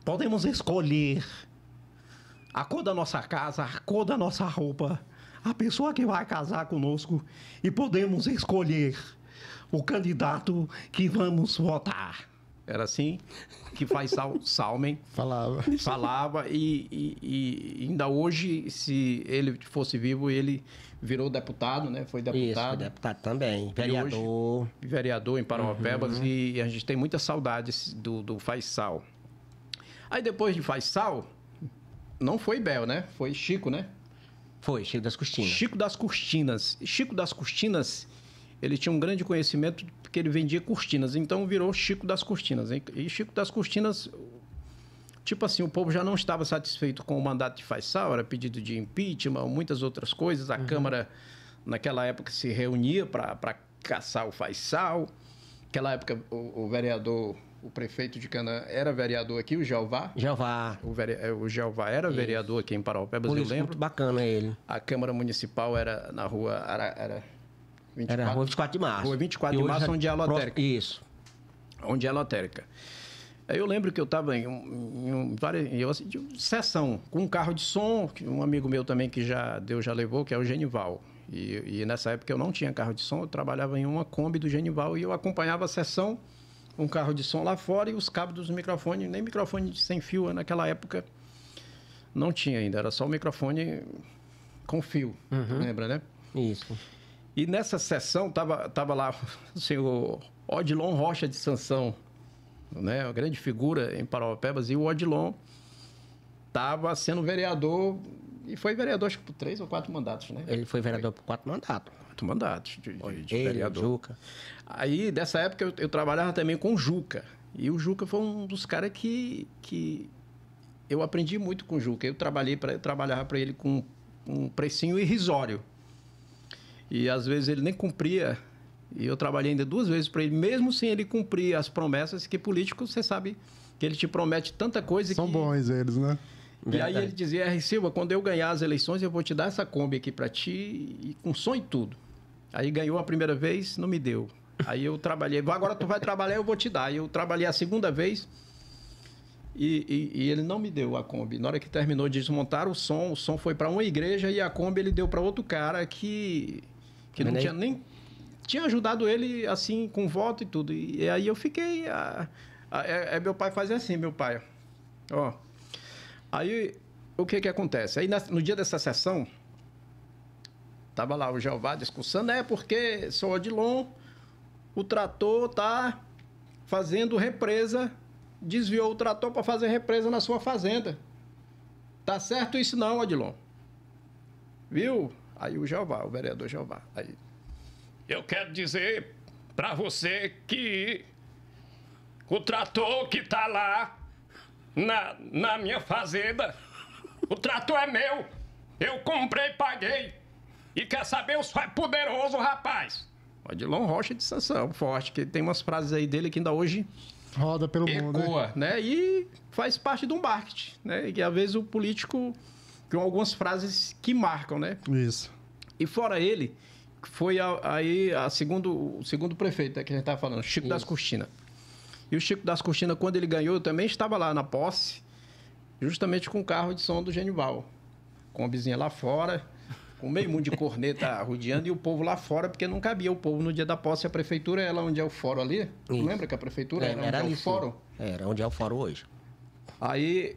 podemos escolher a cor da nossa casa, a cor da nossa roupa, a pessoa que vai casar conosco e podemos escolher o candidato que vamos votar. Era assim que Faisal Salmen falava e ainda hoje, se ele fosse vivo, ele virou deputado, né? Foi deputado. Isso, foi deputado também, vereador. Hoje, vereador em Parauapebas e a gente tem muita saudade do Faisal. Aí depois de Faisal, não foi Bel, né? Foi Chico, né? Foi, Chico das Cortinas. Chico das Cortinas. Chico das Cortinas, ele tinha um grande conhecimento porque ele vendia cortinas, então virou Chico das Cortinas. E Chico das Cortinas, tipo assim, o povo já não estava satisfeito com o mandato de Faisal, era pedido de impeachment, muitas outras coisas. A Câmara, naquela época, se reunia para caçar o Faisal. Naquela época, o vereador, o prefeito de Canaã era vereador aqui, o Jeová. Jeová. O Jeová era vereador aqui em Parauapebas, eu lembro. Muito bacana ele. A Câmara Municipal era na rua... Era a Rua 24 de Março. Rua 24 de Março, onde é a lotérica. Isso. Onde é a lotérica. Aí eu lembro que eu estava em várias... sessão, com um carro de som, que um amigo meu também que Deus já levou, que é o Genival. E nessa época eu não tinha carro de som, eu trabalhava em uma Kombi do Genival e eu acompanhava a sessão, um carro de som lá fora e os cabos dos microfones, nem microfone sem fio naquela época não tinha ainda, era só o microfone com fio, lembra, né? Isso. E nessa sessão tava lá o senhor Odilon Rocha de Sansão, né? Uma grande figura em Parauapebas, e o Odilon estava sendo vereador, e foi vereador acho que por 3 ou 4 mandatos, né? Ele foi vereador por 4 mandatos. 4 mandatos de ele, vereador. Juca. Aí, dessa época, eu trabalhava também com o Juca. E o Juca foi um dos caras que eu aprendi muito com o Juca. Eu trabalhava para ele com um precinho irrisório. E, às vezes, ele nem cumpria. E eu trabalhei ainda 2 vezes para ele, mesmo sem ele cumprir as promessas, que político, você sabe, que ele te promete tanta coisa São que... bons eles, né? E aí ele dizia, R. Silva, quando eu ganhar as eleições, eu vou te dar essa Kombi aqui para ti, e com som e tudo. Aí ganhou a primeira vez, não me deu. Aí eu trabalhei, agora tu vai trabalhar, eu vou te dar. Aí eu trabalhei a segunda vez e ele não me deu a Kombi. Na hora que terminou de desmontar o som foi para uma igreja e a Kombi ele deu para outro cara que não tinha nem... Tinha ajudado ele, assim, com voto e tudo. E aí eu fiquei... meu pai fazia assim, meu pai. Ó. Aí, o que acontece? Aí, no dia dessa sessão, tava lá o Jeová discussando, porque, seu Odilon, o trator tá fazendo represa, desviou o trator para fazer represa na sua fazenda. Tá certo isso não, Odilon? Viu? Aí o Jeová, o vereador Jeová. Aí, eu quero dizer para você que o trator que tá lá na minha fazenda, o trator é meu. Eu comprei, paguei. E quer saber, o senhor é poderoso, rapaz. Odilon Rocha de Sansão, forte, que tem umas frases aí dele que ainda hoje roda pelo mundo, né? E faz parte do marketing, né? E às vezes o político tem algumas frases que marcam, né? Isso. E fora ele, foi o segundo prefeito, né, que a gente estava falando, Chico das Cortinas. E o Chico das Cortinas, quando ele ganhou, eu também estava lá na posse, justamente com o carro de som do Genival. Com a vizinha lá fora, com meio mundo de corneta rodeando e o povo lá fora, porque não cabia o povo no dia da posse. A prefeitura, ela onde é o fórum ali, não lembra que a prefeitura era onde é o fórum? Era onde é o fórum hoje. Aí,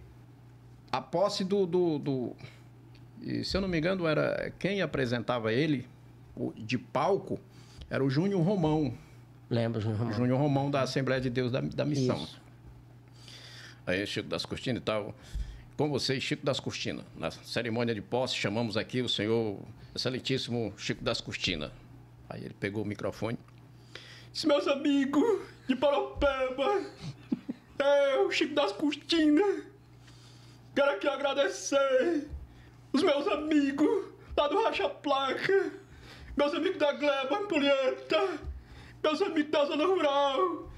a posse e, se eu não me engano, era quem apresentava ele de palco, era o Júnior Romão. Lembra, Júnior Romão? Júnior Romão da Assembleia de Deus da Missão. Isso. Aí, Chico das Cortinas e tal. Com vocês, Chico das Cortinas. Na cerimônia de posse, chamamos aqui o senhor excelentíssimo Chico das Cortinas. Aí ele pegou o microfone. Disse, meus amigos de Paropeba, o Chico das Cortinas, quero aqui agradecer os meus amigos lá do Racha Placa, meus amigos da Gleba Ampolienta, meus amigos da Zona Rural.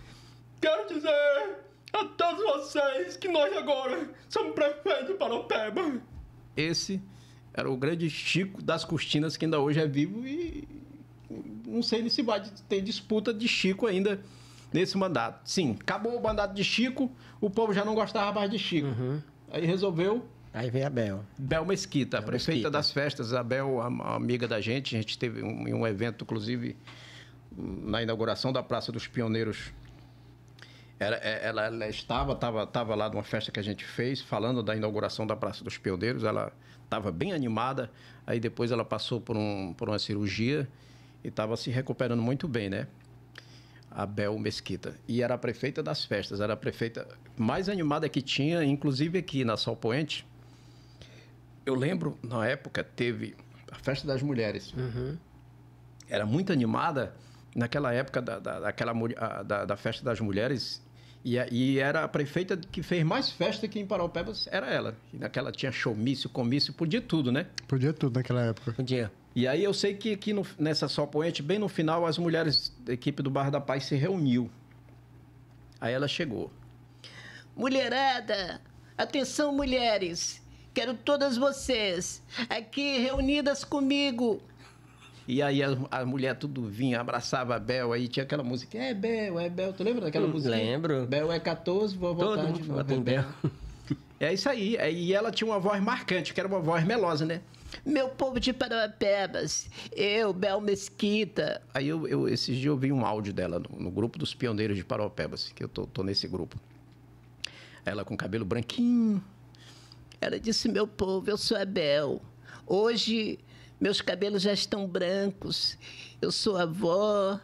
Quero dizer a todos vocês que nós agora somos prefeitos de Paropeba. Esse era o grande Chico das Cortinas, que ainda hoje é vivo e não sei se vai ter disputa de Chico ainda nesse mandato. Sim, acabou o mandato de Chico, o povo já não gostava mais de Chico. Aí resolveu... Aí veio a Bel. Bel Mesquita, a prefeita das festas. A Bel, a amiga da gente. A gente teve um evento, inclusive, na inauguração da Praça dos Pioneiros. Ela estava lá numa festa que a gente fez, falando da inauguração da Praça dos Pioneiros. Ela estava bem animada. Aí depois ela passou por uma cirurgia e estava se recuperando muito bem, né? A Bel Mesquita. E era a prefeita das festas. Era a prefeita mais animada que tinha, inclusive aqui na Sol Poente. Eu lembro, na época, teve a Festa das Mulheres. Era muito animada naquela época da Festa das Mulheres. E era a prefeita que fez mais festa aqui em Paropeba, era ela. E naquela tinha showmício, comício, podia tudo, né? Podia tudo naquela época. Podia. E aí eu sei que aqui nessa Sol Poente, bem no final, as mulheres da equipe do Bar da Paz se reuniu. Aí ela chegou. Mulherada, atenção mulheres, quero todas vocês aqui reunidas comigo. E aí a mulher tudo vinha, abraçava a Bel, aí tinha aquela música, é Bel, tu lembra daquela música? Lembro. Bel é 14, vou voltar de novo. Bel. É isso aí, e ela tinha uma voz marcante, que era uma voz melosa, né? Meu povo de Paropebas, eu, Bel Mesquita. Aí esses dias eu vi um áudio dela no grupo dos pioneiros de Paropebas, que eu tô nesse grupo. Ela com cabelo branquinho. Ela disse, meu povo, eu sou a Bel. Hoje, meus cabelos já estão brancos. Eu sou avó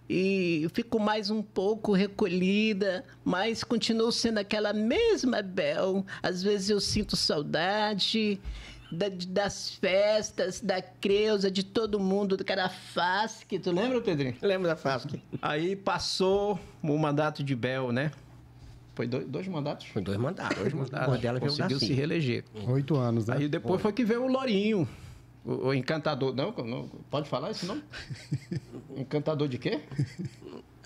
e fico mais um pouco recolhida, mas continuo sendo aquela mesma Bel. Às vezes eu sinto saudade das festas, da Creuza, de todo mundo, daquela FASC. Tu lembra, Pedrinho? Lembro da FASC. Aí passou o mandato de Bel, né? Foi dois mandatos? Foi 2 mandatos. 2 mandatos. O dela veio conseguiu se reeleger. 8 anos, né? Aí depois foi que veio o Lourinho, o encantador. Não, pode falar esse nome? Encantador de quê?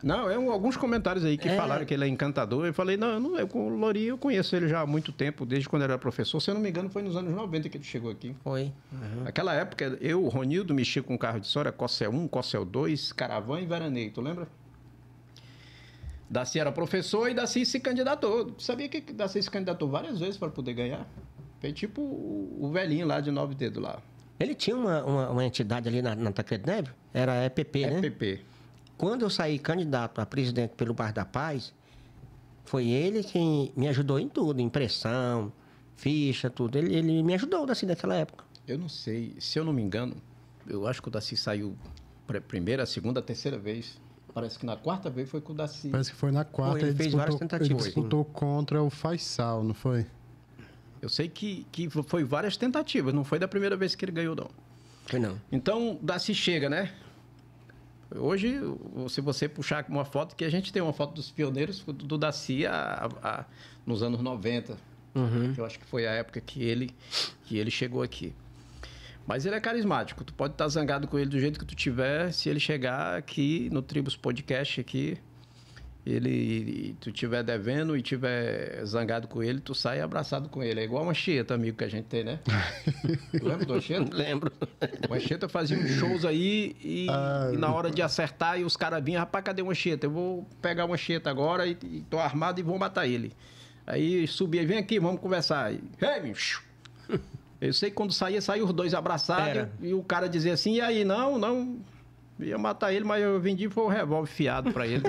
Não, alguns comentários aí que falaram que ele é encantador. Eu falei, não, com o Lourinho eu conheço ele já há muito tempo, desde quando ele era professor. Se eu não me engano, foi nos anos 90 que ele chegou aqui. Foi. Uhum. Naquela época, eu, o Ronildo, mexia com carro de som, era Cossel 1, Cossel 2, Caravan e Veraneio, tu lembra? Daci era professor e Daci se candidatou. Tu sabia que Daci se candidatou várias vezes para poder ganhar? Foi tipo o velhinho lá de 9 dedos lá. Ele tinha uma entidade ali na Tancredo Neves, era EPP, né? EPP. Quando eu saí candidato a presidente pelo Bairro da Paz, foi ele quem me ajudou em tudo, impressão, ficha, tudo. Ele me ajudou assim naquela época. Eu não sei, se eu não me engano, eu acho que o Daci saiu primeira, segunda, terceira vez. Parece que na quarta vez foi com o Daci. Parece que foi na quarta. Ele fez várias tentativas. Ele disputou contra o Faisal, não foi? Eu sei que foi várias tentativas, não foi da primeira vez que ele ganhou, não. Foi não. Então, Daci chega, né? Hoje, se você puxar uma foto, que a gente tem uma foto dos pioneiros do Daci nos anos 90. Uhum. Que eu acho que foi a época que ele chegou aqui. Mas ele é carismático. Tu pode estar zangado com ele do jeito que tu tiver. Se ele chegar aqui no Tribus Podcast aqui, tu tiver devendo e tiver zangado com ele, tu sai abraçado com ele. É igual uma Anchieta, amigo que a gente tem, né? Lembra do Anchieta? Lembro. O Anchieta fazia uns shows aí e na hora de acertar e os caras vinham, rapaz, cadê o Anchieta? Eu vou pegar o Anchieta agora e tô armado e vou matar ele. Aí subia, vem aqui, vamos conversar. Eu sei que quando saía os dois abraçados e o cara dizia assim, e aí, não, ia matar ele, mas eu vendi foi o revólver fiado pra ele.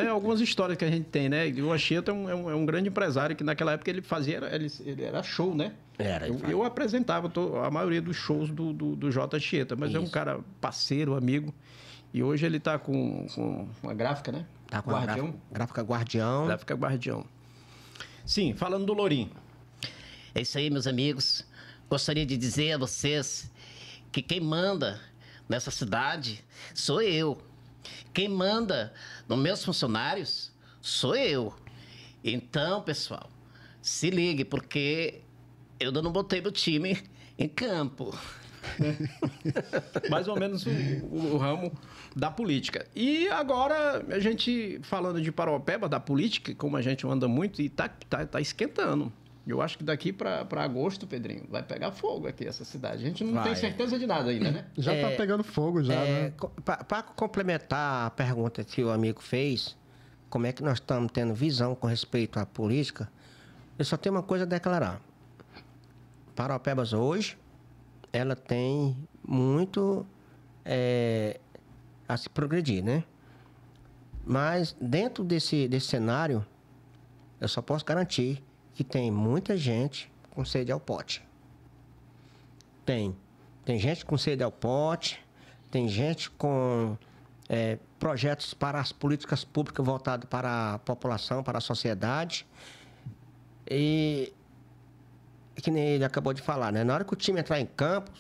Algumas histórias que a gente tem, né? O Anchieta é um grande empresário que naquela época ele fazia, ele era show, né? Eu apresentava a maioria dos shows do J. Anchieta, mas é um cara parceiro, amigo. E hoje ele tá com uma gráfica, né? Tá com Guardião. Gráfica Guardião. Gráfica Guardião. Sim, falando do Lourinho. É isso aí, meus amigos. Gostaria de dizer a vocês que quem manda nessa cidade sou eu. Quem manda nos meus funcionários sou eu. Então, pessoal, se ligue, porque eu não botei meu time em campo. Mais ou menos o ramo da política. E agora, a gente falando de Paraopeba, da política, como a gente anda muito, e tá esquentando. Eu acho que daqui para agosto, Pedrinho, vai pegar fogo aqui essa cidade. A gente não tem certeza de nada ainda, né? Já tá pegando fogo já, né? Para complementar a pergunta que o amigo fez, como é que nós estamos tendo visão com respeito à política, eu só tenho uma coisa a declarar. Paraopebas hoje, ela tem muito a se progredir, né? Mas dentro desse cenário, eu só posso garantir que tem muita gente com sede ao pote. Tem gente com sede ao pote, tem gente com projetos para as políticas públicas voltadas para a população, para a sociedade. E que nem ele acabou de falar, né? Na hora que o time entrar em campo,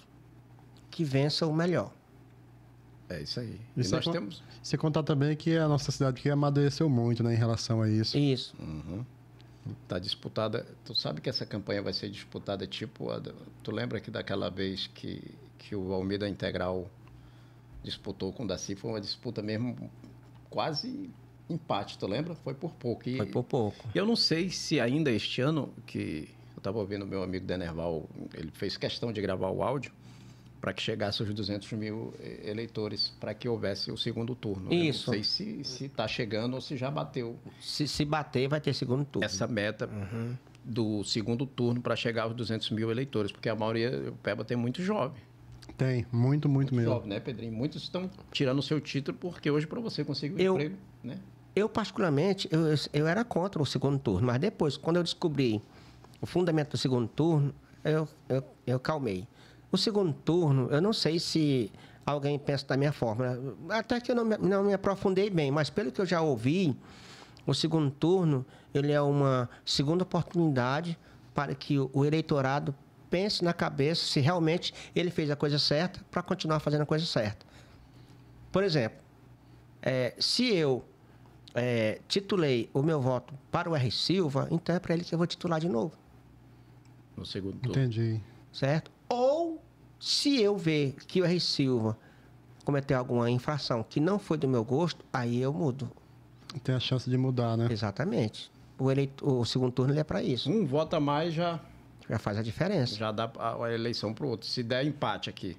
que vença o melhor. É isso aí. E nós temos... Você contar também que a nossa cidade aqui amadureceu muito, né, em relação a isso. Isso. Uhum. Tá disputada. Tu sabe que essa campanha vai ser disputada tipo... Tu lembra que daquela vez que o Almeida Integral disputou com o Daci, foi uma disputa mesmo quase empate, tu lembra? Foi por pouco. Foi por pouco. Eu não sei se ainda este ano, que eu estava ouvindo meu amigo Denerval, ele fez questão de gravar o áudio para que chegasse aos 200 mil eleitores, para que houvesse o segundo turno. Isso. Eu não sei se está chegando ou se já bateu. Se bater, vai ter segundo turno. Essa meta do segundo turno para chegar aos 200 mil eleitores, porque a maioria, o Peba tem muito jovem. Tem, muito mesmo. Jovem, né, Pedrinho? Muitos estão tirando o seu título, porque hoje para você conseguir um emprego, né? Eu, particularmente, eu era contra o segundo turno, mas depois, quando eu descobri o fundamento do segundo turno, eu calmei. O segundo turno, eu não sei se alguém pensa da minha forma. Até que eu não me aprofundei bem, mas pelo que eu já ouvi, o segundo turno, ele é uma segunda oportunidade para que o eleitorado pense na cabeça se realmente ele fez a coisa certa para continuar fazendo a coisa certa. Por exemplo, se eu titulei o meu voto para o R. Silva, então é para ele que eu vou titular de novo. No segundo turno. Entendi. Certo? Ou, se eu ver que o R. Silva cometer alguma infração que não foi do meu gosto, aí eu mudo. Tem a chance de mudar, né? Exatamente. O segundo turno ele é para isso. Um voto a mais já Faz a diferença. já dá a eleição para o outro. Se der empate aqui,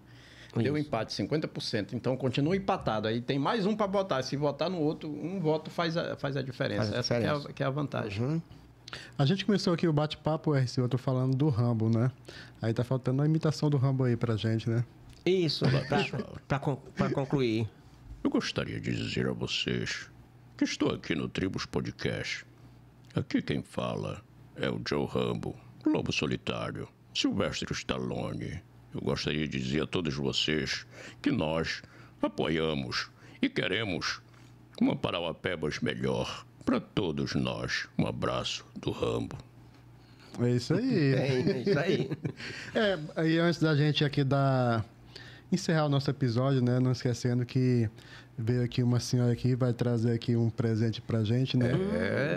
deu empate 50%, então continua empatado. Aí tem mais um para votar. Se votar no outro, um voto faz a diferença. Faz a Essa diferença. que é a vantagem. Uhum. A gente começou aqui o bate-papo, RC, eu tô falando do Rambo, né? Aí tá faltando a imitação do Rambo aí pra gente, né? Isso, para concluir. Eu gostaria de dizer a vocês que estou aqui no Tribos Podcast. Aqui quem fala é o Joe Rambo, Lobo Solitário, Sylvester Stallone. Eu gostaria de dizer a todos vocês que nós apoiamos e queremos uma Parauapebas melhor para todos nós. Um abraço do Rambo. É isso aí. É isso aí. Aí antes da gente aqui encerrar o nosso episódio, né? Não esquecendo que veio aqui uma senhora aqui, vai trazer aqui um presente pra gente, né?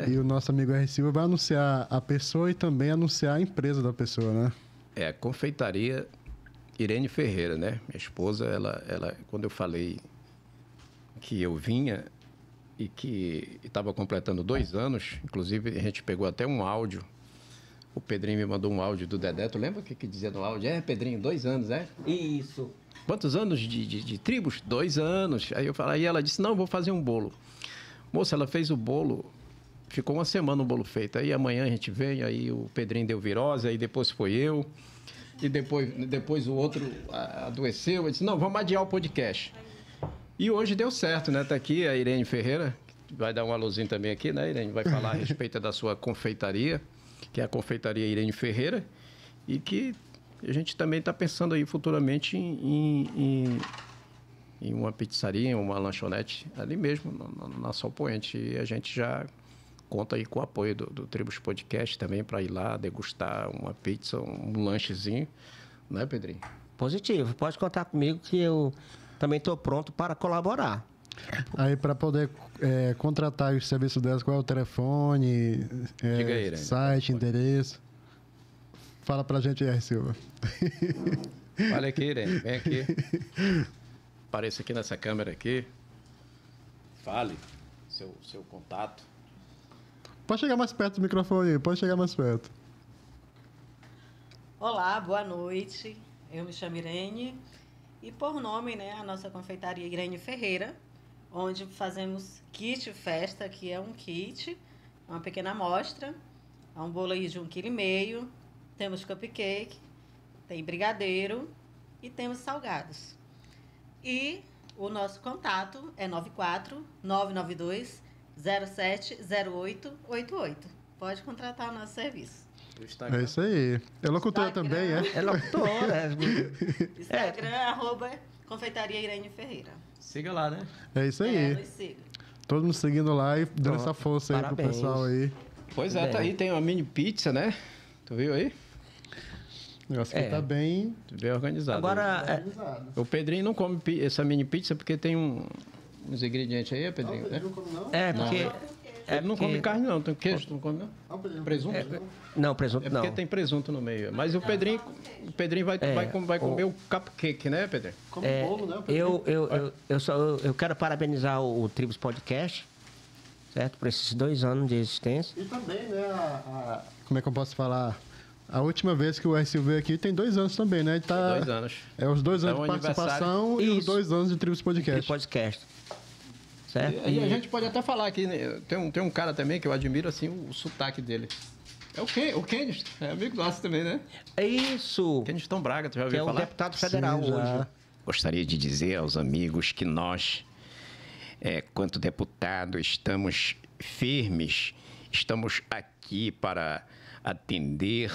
E o nosso amigo R. Silva vai anunciar a pessoa e também anunciar a empresa da pessoa, né? É a confeitaria Irene Ferreira, né? Minha esposa, ela quando eu falei que eu vinha e que estava completando 2 anos, inclusive a gente pegou até um áudio. O Pedrinho me mandou um áudio do Dedé. Tu lembra o que dizia no áudio? Pedrinho, 2 anos, é? Isso. Quantos anos de tribos? 2 anos. Aí ela disse, não, vou fazer um bolo. Moça, ela fez o bolo, ficou 1 semana o bolo feito. Aí amanhã a gente vem, aí o Pedrinho deu virose, aí depois foi eu. E depois o outro adoeceu. Eu disse, não, vamos adiar o podcast. E hoje deu certo, né? Tá aqui a Irene Ferreira, vai dar um alôzinho também aqui, né, Irene? Vai falar a respeito da sua confeitaria, que é a confeitaria Irene Ferreira, e que a gente também está pensando aí futuramente em uma pizzaria, uma lanchonete ali mesmo, na Sol Poente. E a gente já conta aí com o apoio do Tribos Podcast também para ir lá degustar uma pizza, um lanchezinho, né, Pedrinho? Positivo. Pode contar comigo que eu também estou pronto para colaborar. Aí para poder contratar os serviços delas, qual é o telefone, Diga aí, Irene. site, endereço? Fala pra gente aí, R. Silva. Olha aqui, Irene, vem aqui. Apareça aqui nessa câmera aqui. Fale seu contato. Pode chegar mais perto do microfone, pode chegar mais perto. Olá, boa noite. Eu me chamo Irene e por nome, né, a nossa confeitaria Irene Ferreira, onde fazemos kit festa, que é um kit, uma pequena amostra, é um bolo aí de 1,5 kg, temos cupcake, tem brigadeiro e temos salgados. E o nosso contato é 94-992-070888. Pode contratar o nosso serviço. É isso aí. É locutora Instagram. também, é? É locutora. Instagram, @confeitaria Irene Ferreira. Siga lá, né? É isso aí. Nos siga. Todo mundo seguindo lá e dando Pronto, essa força aí pro parabéns. pessoal aí. Pois é, tá aí, tem uma mini pizza, né? Tu viu aí? O negócio aqui tá bem Bem organizado. Agora, organizado. O Pedrinho não come essa mini pizza porque tem uns ingredientes aí, Pedrinho, né? porque... Ele não come carne, não. Tem queijo, tu não come, não? Presunto? Não, presunto É não. porque tem presunto no meio. Mas o Pedrinho vai comer o cupcake, né, Pedrinho? Come bolo, né? Eu quero parabenizar o Tribos Podcast, certo? Por esses 2 anos de existência. E também, né, como é que eu posso falar? A última vez que o RC veio aqui tem 2 anos também, né? Ele tá, 2 anos. É os 2 anos Então, de participação e os Isso. 2 anos de Tribos Podcast. Podcast. Certo? E a gente pode até falar aqui, né? Tem um cara também que eu admiro, assim, o sotaque dele. É o Keniston, é amigo nosso também, né? É isso. Keniston Braga, tu já Que ouviu é um falar? deputado federal Sim, já. hoje. Gostaria de dizer aos amigos que nós, quanto deputado, estamos firmes, estamos aqui para atender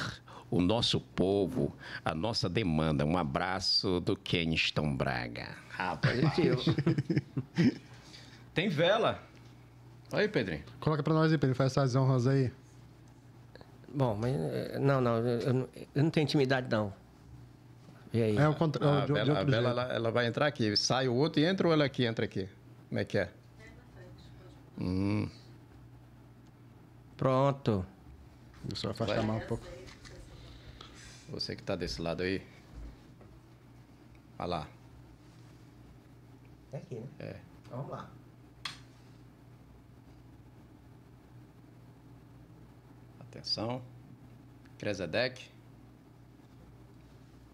o nosso povo, a nossa demanda. Um abraço do Keniston Braga. Positivo. Tem vela. Aí, Pedrinho. Coloca pra nós aí, Pedro. Faz essas honras aí. Bom, mas... Não, eu não tenho intimidade, não. E aí? É o contrário. A vela ela vai entrar aqui. Sai o outro e entra ou ela aqui entra aqui? Como é que é? Pronto. Deixa eu afastar mais um pouco. Você que tá desse lado aí. Olha lá. É aqui, né? É. Vamos lá. Atenção. Kresedec.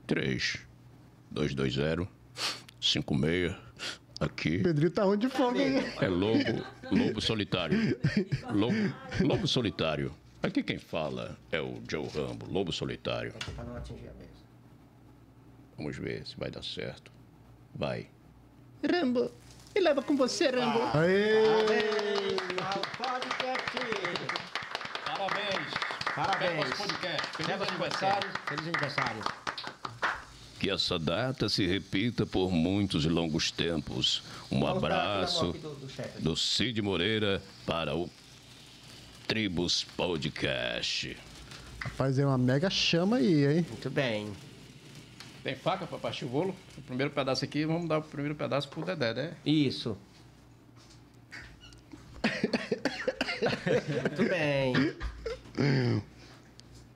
3220-56. Aqui Pedrinho tá onde de fome aí. é Lobo Solitário. Lobo Solitário. Aqui quem fala é o Joe Rambo, Lobo Solitário. Aqui pra não atingir a mesa. Vamos ver se vai dar certo. Vai. Rambo. Me leva com você, Rambo. Aê! Parabéns. Parabéns. Podcast. Feliz Pebas aniversário. Podcast. Feliz aniversário. Que essa data se repita por muitos e longos tempos. Um Vamos dar aqui na mão abraço aqui do chefe. do Cid Moreira para o Tribos Podcast. Rapaz, é uma mega chama aí, hein? Muito bem. Tem faca para partir o bolo? O primeiro pedaço aqui, vamos dar o primeiro pedaço pro Dedé, né? Isso. Muito bem.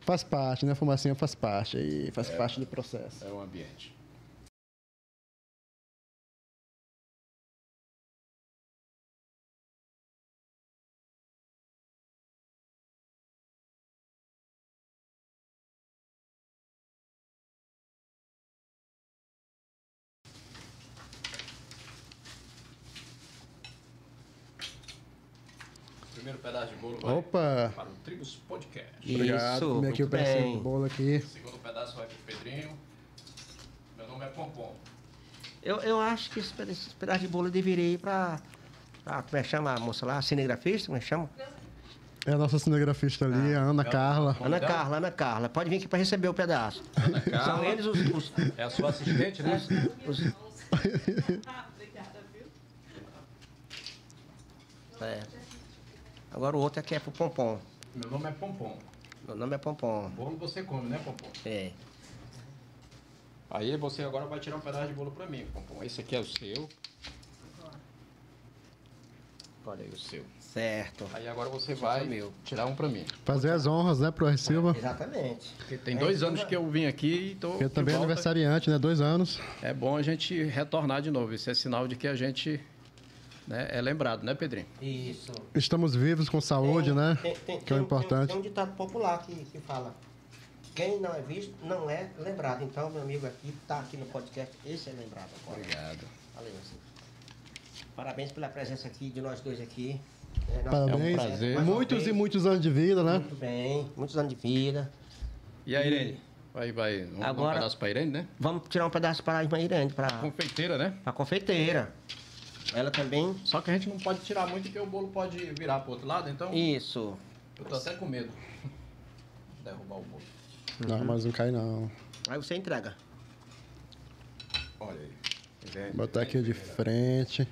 Faz parte, né? A fumacinha faz parte aí, faz parte do processo. É o ambiente. Primeiro pedaço de bolo vai Opa! para o Tribos Podcast. Obrigado. Isso, Comer aqui o muito pedacinho bem. do bolo aqui. O segundo pedaço vai pro Pedrinho. Meu nome é Pompom. Eu acho que esse pedaço de bolo deveria ir pra... Como é que chama a moça lá? Cinegrafista? Como é que chama? É a nossa cinegrafista ali, a Ana Carla. Ana Carla. Pode vir aqui pra receber o pedaço. Carla. São eles os... É a sua assistente, né? É. Agora o outro aqui é pro Pompom. Meu nome é Pompom. Meu nome é Pompom. Bolo você come, né, Pompom? É. Aí você agora vai tirar um pedaço de bolo pra mim, Pompom. Esse aqui é o seu. Olha aí o seu. Certo. Aí agora você vai meu. tirar um pra mim. Fazer as honras, né, pro R. Silva. Exatamente. Porque tem 2 anos que eu vim aqui e tô Porque também é de volta. aniversariante, né? 2 anos. É bom a gente retornar de novo. Isso é sinal de que a gente, né, é lembrado, né, Pedrinho? Isso. Estamos vivos com saúde, né? Que é o importante. Tem um ditado popular que fala: quem não é visto não é lembrado. Então, meu amigo aqui tá aqui no podcast, esse é lembrado agora. Obrigado. Valeu, assim. Parabéns pela presença aqui de nós dois aqui. Parabéns. prazer. Mais uma Muitos vez. e muitos anos de vida, né? Muito bem, muitos anos de vida. E a Irene? Vai. Vamos dar um Agora- pedaço pra Irene, né? Vamos tirar um pedaço para a irmã Irene, para Confeiteira, né? a confeiteira. Ela também. Só que a gente não pode tirar muito porque o bolo pode virar pro outro lado, então Isso. eu tô até com medo de derrubar o bolo. Não, mas não cai não. Aí você entrega. Olha aí. Irene, Botar aqui de frente.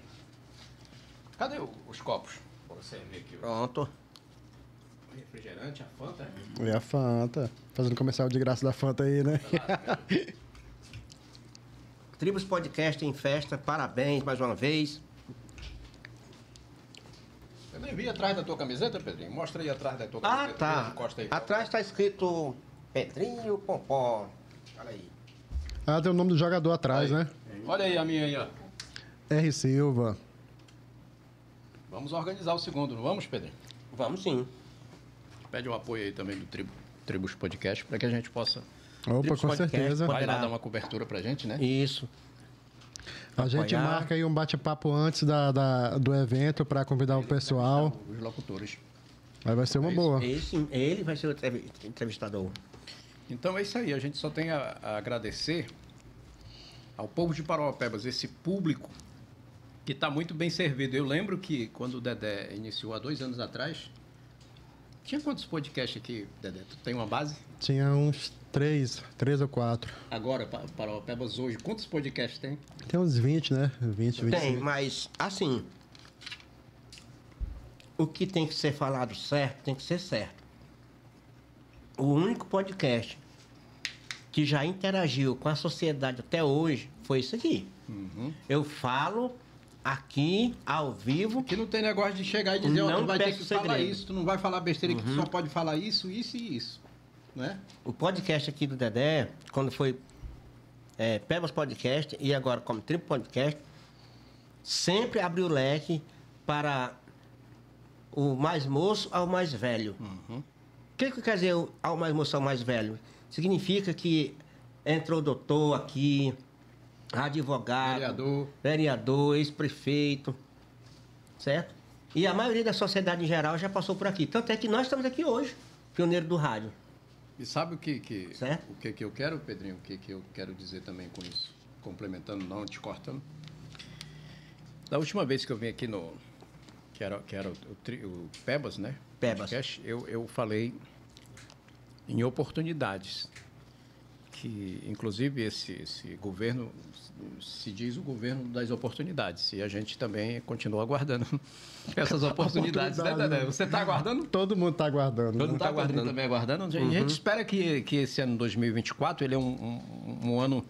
Cadê os copos? Pra você ver aqui. Pronto. O refrigerante, a Fanta. E a Fanta. Fazendo comercial de graça da Fanta aí, né? Tribos Podcast em festa, parabéns mais uma vez. Eu nem vi atrás da tua camiseta, Pedrinho. Mostra aí atrás da tua Ah, camiseta. tá. Encosta aí. Atrás está escrito Pedrinho Pompom. Olha aí. Ah, tem o nome do jogador atrás, Aí. né? Olha aí a minha aí, ó. R. Silva. Vamos organizar o segundo, não vamos, Pedrinho? Vamos sim. Pede o apoio aí também do Tribos Podcast para que a gente possa... Opa, Tribos com Podcast, certeza. pode- Vai lá Poderá. dar uma cobertura pra gente, né? Isso. A gente apoiar. marca aí um bate-papo antes do evento para convidar o pessoal. Os locutores. Aí vai ser uma boa. Ele vai ser o entrevistador. Então é isso aí, a gente só tem a agradecer ao povo de Parauapebas, esse público que está muito bem servido. Eu lembro que quando o Dedé iniciou há 2 anos atrás, tinha quantos podcasts aqui, Dedé? Tu tem uma base? Tinha uns 3 ou 4. Agora, Parauapebas hoje, quantos podcasts tem? Tem uns 20, né? 20, 25. Tem, mas assim, o que tem que ser falado certo, tem que ser certo. O único podcast que já interagiu com a sociedade até hoje foi isso aqui. Eu falo aqui, ao vivo, Que não tem negócio de chegar e dizer, ó, Não tu vai ter peço que falar segredo. isso, tu não vai falar besteira que tu só pode falar isso, isso e isso. Né? o podcast aqui do Dedé, quando foi Pebas Podcast e agora como Tribo Podcast, sempre abrir o leque para o mais moço ao mais velho. O que quer dizer ao mais moço ao mais velho? Significa que entrou doutor aqui, advogado, vereador, ex-prefeito, certo? E a maioria da sociedade em geral já passou por aqui. Tanto é que nós estamos aqui hoje, pioneiro do rádio. E sabe o que Certo? o que eu quero, Pedrinho? O que eu quero dizer também com isso? Complementando, não te cortando. Da última vez que eu vim aqui que era o Pebas, né? Pebas. Podcast, eu falei em oportunidades. Que, inclusive, esse governo se diz o governo das oportunidades. E a gente também continua aguardando essas oportunidades, né, Dedé? Você está aguardando? Todo mundo está aguardando. Todo mundo está aguardando também, aguardando. A gente espera que esse ano 2024 ele é um ano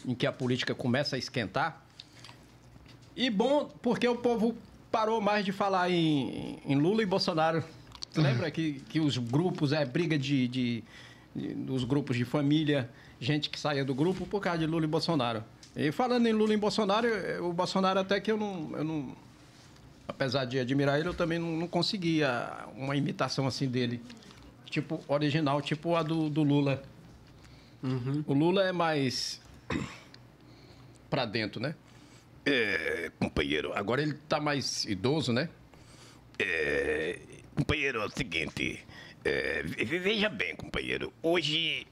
em que a política começa a esquentar. E bom, porque o povo parou mais de falar em Lula e Bolsonaro. Lembra que os grupos, briga dos grupos de família, gente que saía do grupo por causa de Lula e Bolsonaro. E falando em Lula e Bolsonaro, o Bolsonaro até que eu não apesar de admirar ele, eu também não conseguia uma imitação assim dele. Tipo, original, tipo a do Lula. O Lula é mais pra dentro, né? Companheiro, Agora ele tá mais idoso, né? companheiro, é o seguinte, veja bem, companheiro, hoje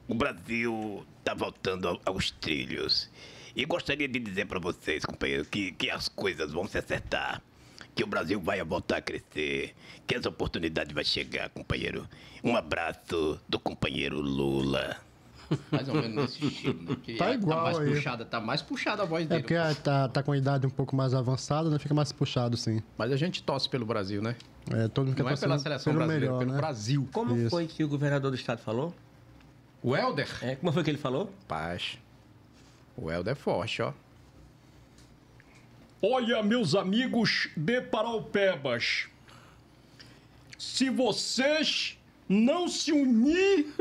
o Brasil tá voltando aos trilhos e gostaria de dizer para vocês, companheiro, que as coisas vão se acertar, que o Brasil vai voltar a crescer, que as oportunidades vão chegar, companheiro. Um abraço do companheiro Lula. Mais ou menos nesse estilo, né? Que Tá igual mais aí. Tá mais puxada a voz É dele. porque tá com a idade um pouco mais avançada, né? Fica mais puxado, sim. Mas a gente torce pelo Brasil, né? Todo mundo quer Não é pela torcer seleção pelo brasileira, melhor, pelo né? Brasil. Como Isso. foi que o governador do estado falou? O Helder? Como foi que ele falou? Paz. O Helder é forte, ó. Olha, meus amigos de Paraupebas, se vocês não se unir,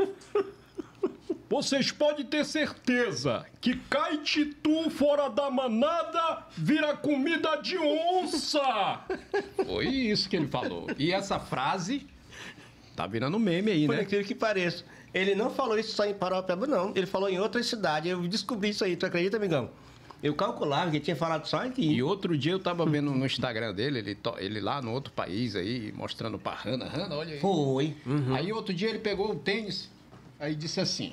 vocês podem ter certeza que cai titu fora da manada, vira comida de onça. Foi isso que ele falou. E essa frase tá virando meme aí, Por né? incrível que pareça. Ele não falou isso só em Paraupeba, não. Ele falou em outra cidade. Eu descobri isso aí, tu acredita, amigão? Eu calculava que ele tinha falado só aqui. E outro dia eu tava vendo no Instagram dele, ele lá no outro país aí, mostrando pra Hanna, olha aí. Foi. Aí outro dia ele pegou o tênis, aí disse assim.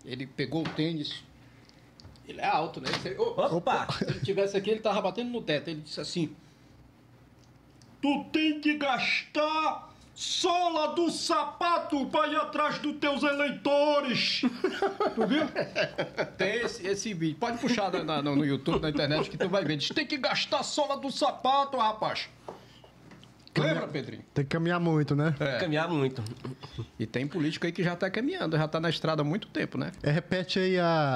Ele pegou o tênis, ele é alto, né? Opa! Se ele tivesse aqui, ele tava batendo no teto. Ele disse assim: tu tem que gastar sola do sapato para ir atrás dos teus eleitores. Tu viu? Tem esse vídeo. Pode puxar no YouTube, na internet, que tu vai ver. Diz, tem que gastar sola do sapato, rapaz. Lembra, Pedrinho? Tem que caminhar muito, né? Caminhar muito. E tem político aí que já tá caminhando, já tá na estrada há muito tempo, né? Repete aí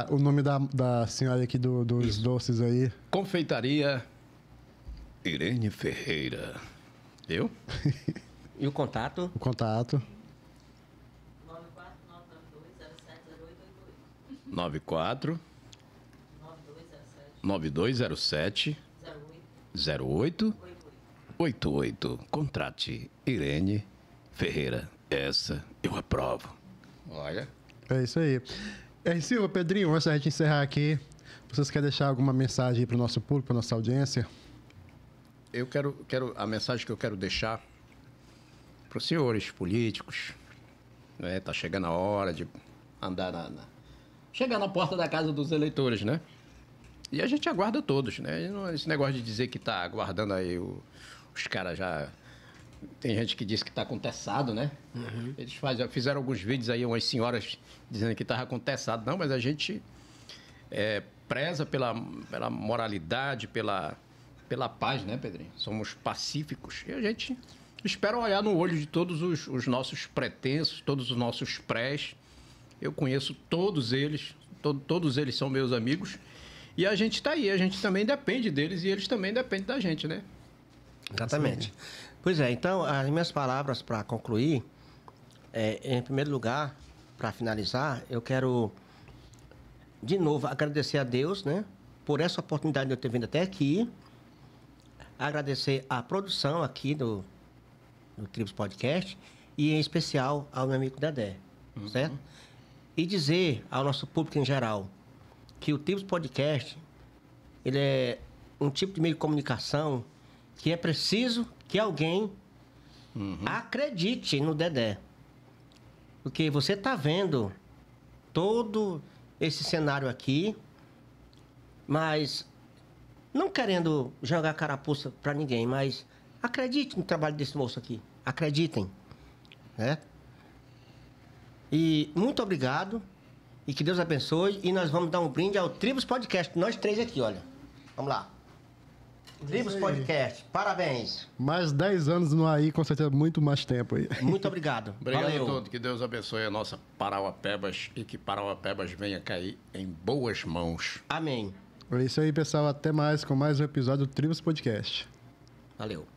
o nome da senhora aqui dos doces aí. Confeitaria Irene Ferreira. Eu? E o contato? O contato. 94 9207 08 88. Contrate Irene Ferreira. Essa eu aprovo. Olha. É isso aí. Silva, Pedrinho, antes da gente encerrar aqui, vocês querem deixar alguma mensagem para o nosso público, para nossa audiência? Eu quero a mensagem que eu quero deixar para os senhores políticos, né? Tá chegando a hora de andar chegar na porta da casa dos eleitores, né? E a gente aguarda todos, né? Esse negócio de dizer que tá aguardando aí os caras já... Tem gente que diz que tá contestado, né? Eles fizeram alguns vídeos aí, umas senhoras dizendo que tava contestado. Não, mas a gente preza pela moralidade, pela paz, né, Pedrinho? Somos pacíficos. E a gente espera olhar no olho de todos os nossos pretensos, todos os nossos prés. Eu conheço todos eles, todos eles são meus amigos. E a gente está aí, a gente também depende deles e eles também dependem da gente, né? Exatamente. Pois é, então, as minhas palavras para concluir, em primeiro lugar, para finalizar, eu quero, de novo, agradecer a Deus, né? por essa oportunidade de eu ter vindo até aqui. Agradecer a produção aqui do Tribos Podcast e, em especial, ao meu amigo Dedé, certo? E dizer ao nosso público em geral que o Tribos Podcast, ele é um tipo de meio de comunicação que é preciso que alguém acredite no Dedé. Porque você está vendo todo esse cenário aqui, mas não querendo jogar carapuça para ninguém, mas acredite no trabalho desse moço aqui. Acreditem. Né? E muito obrigado. E que Deus abençoe. E nós vamos dar um brinde ao Tribos Podcast. Nós 3 aqui, olha. Vamos lá. Tribos Podcast, parabéns. Mais 10 anos no AI, com certeza muito mais tempo aí. Muito obrigado. Obrigado Valeu. a todos. Que Deus abençoe a nossa Parauapebas e que Parauapebas venha cair em boas mãos. Amém. É isso aí, pessoal. Até mais com mais um episódio do Tribos Podcast. Valeu.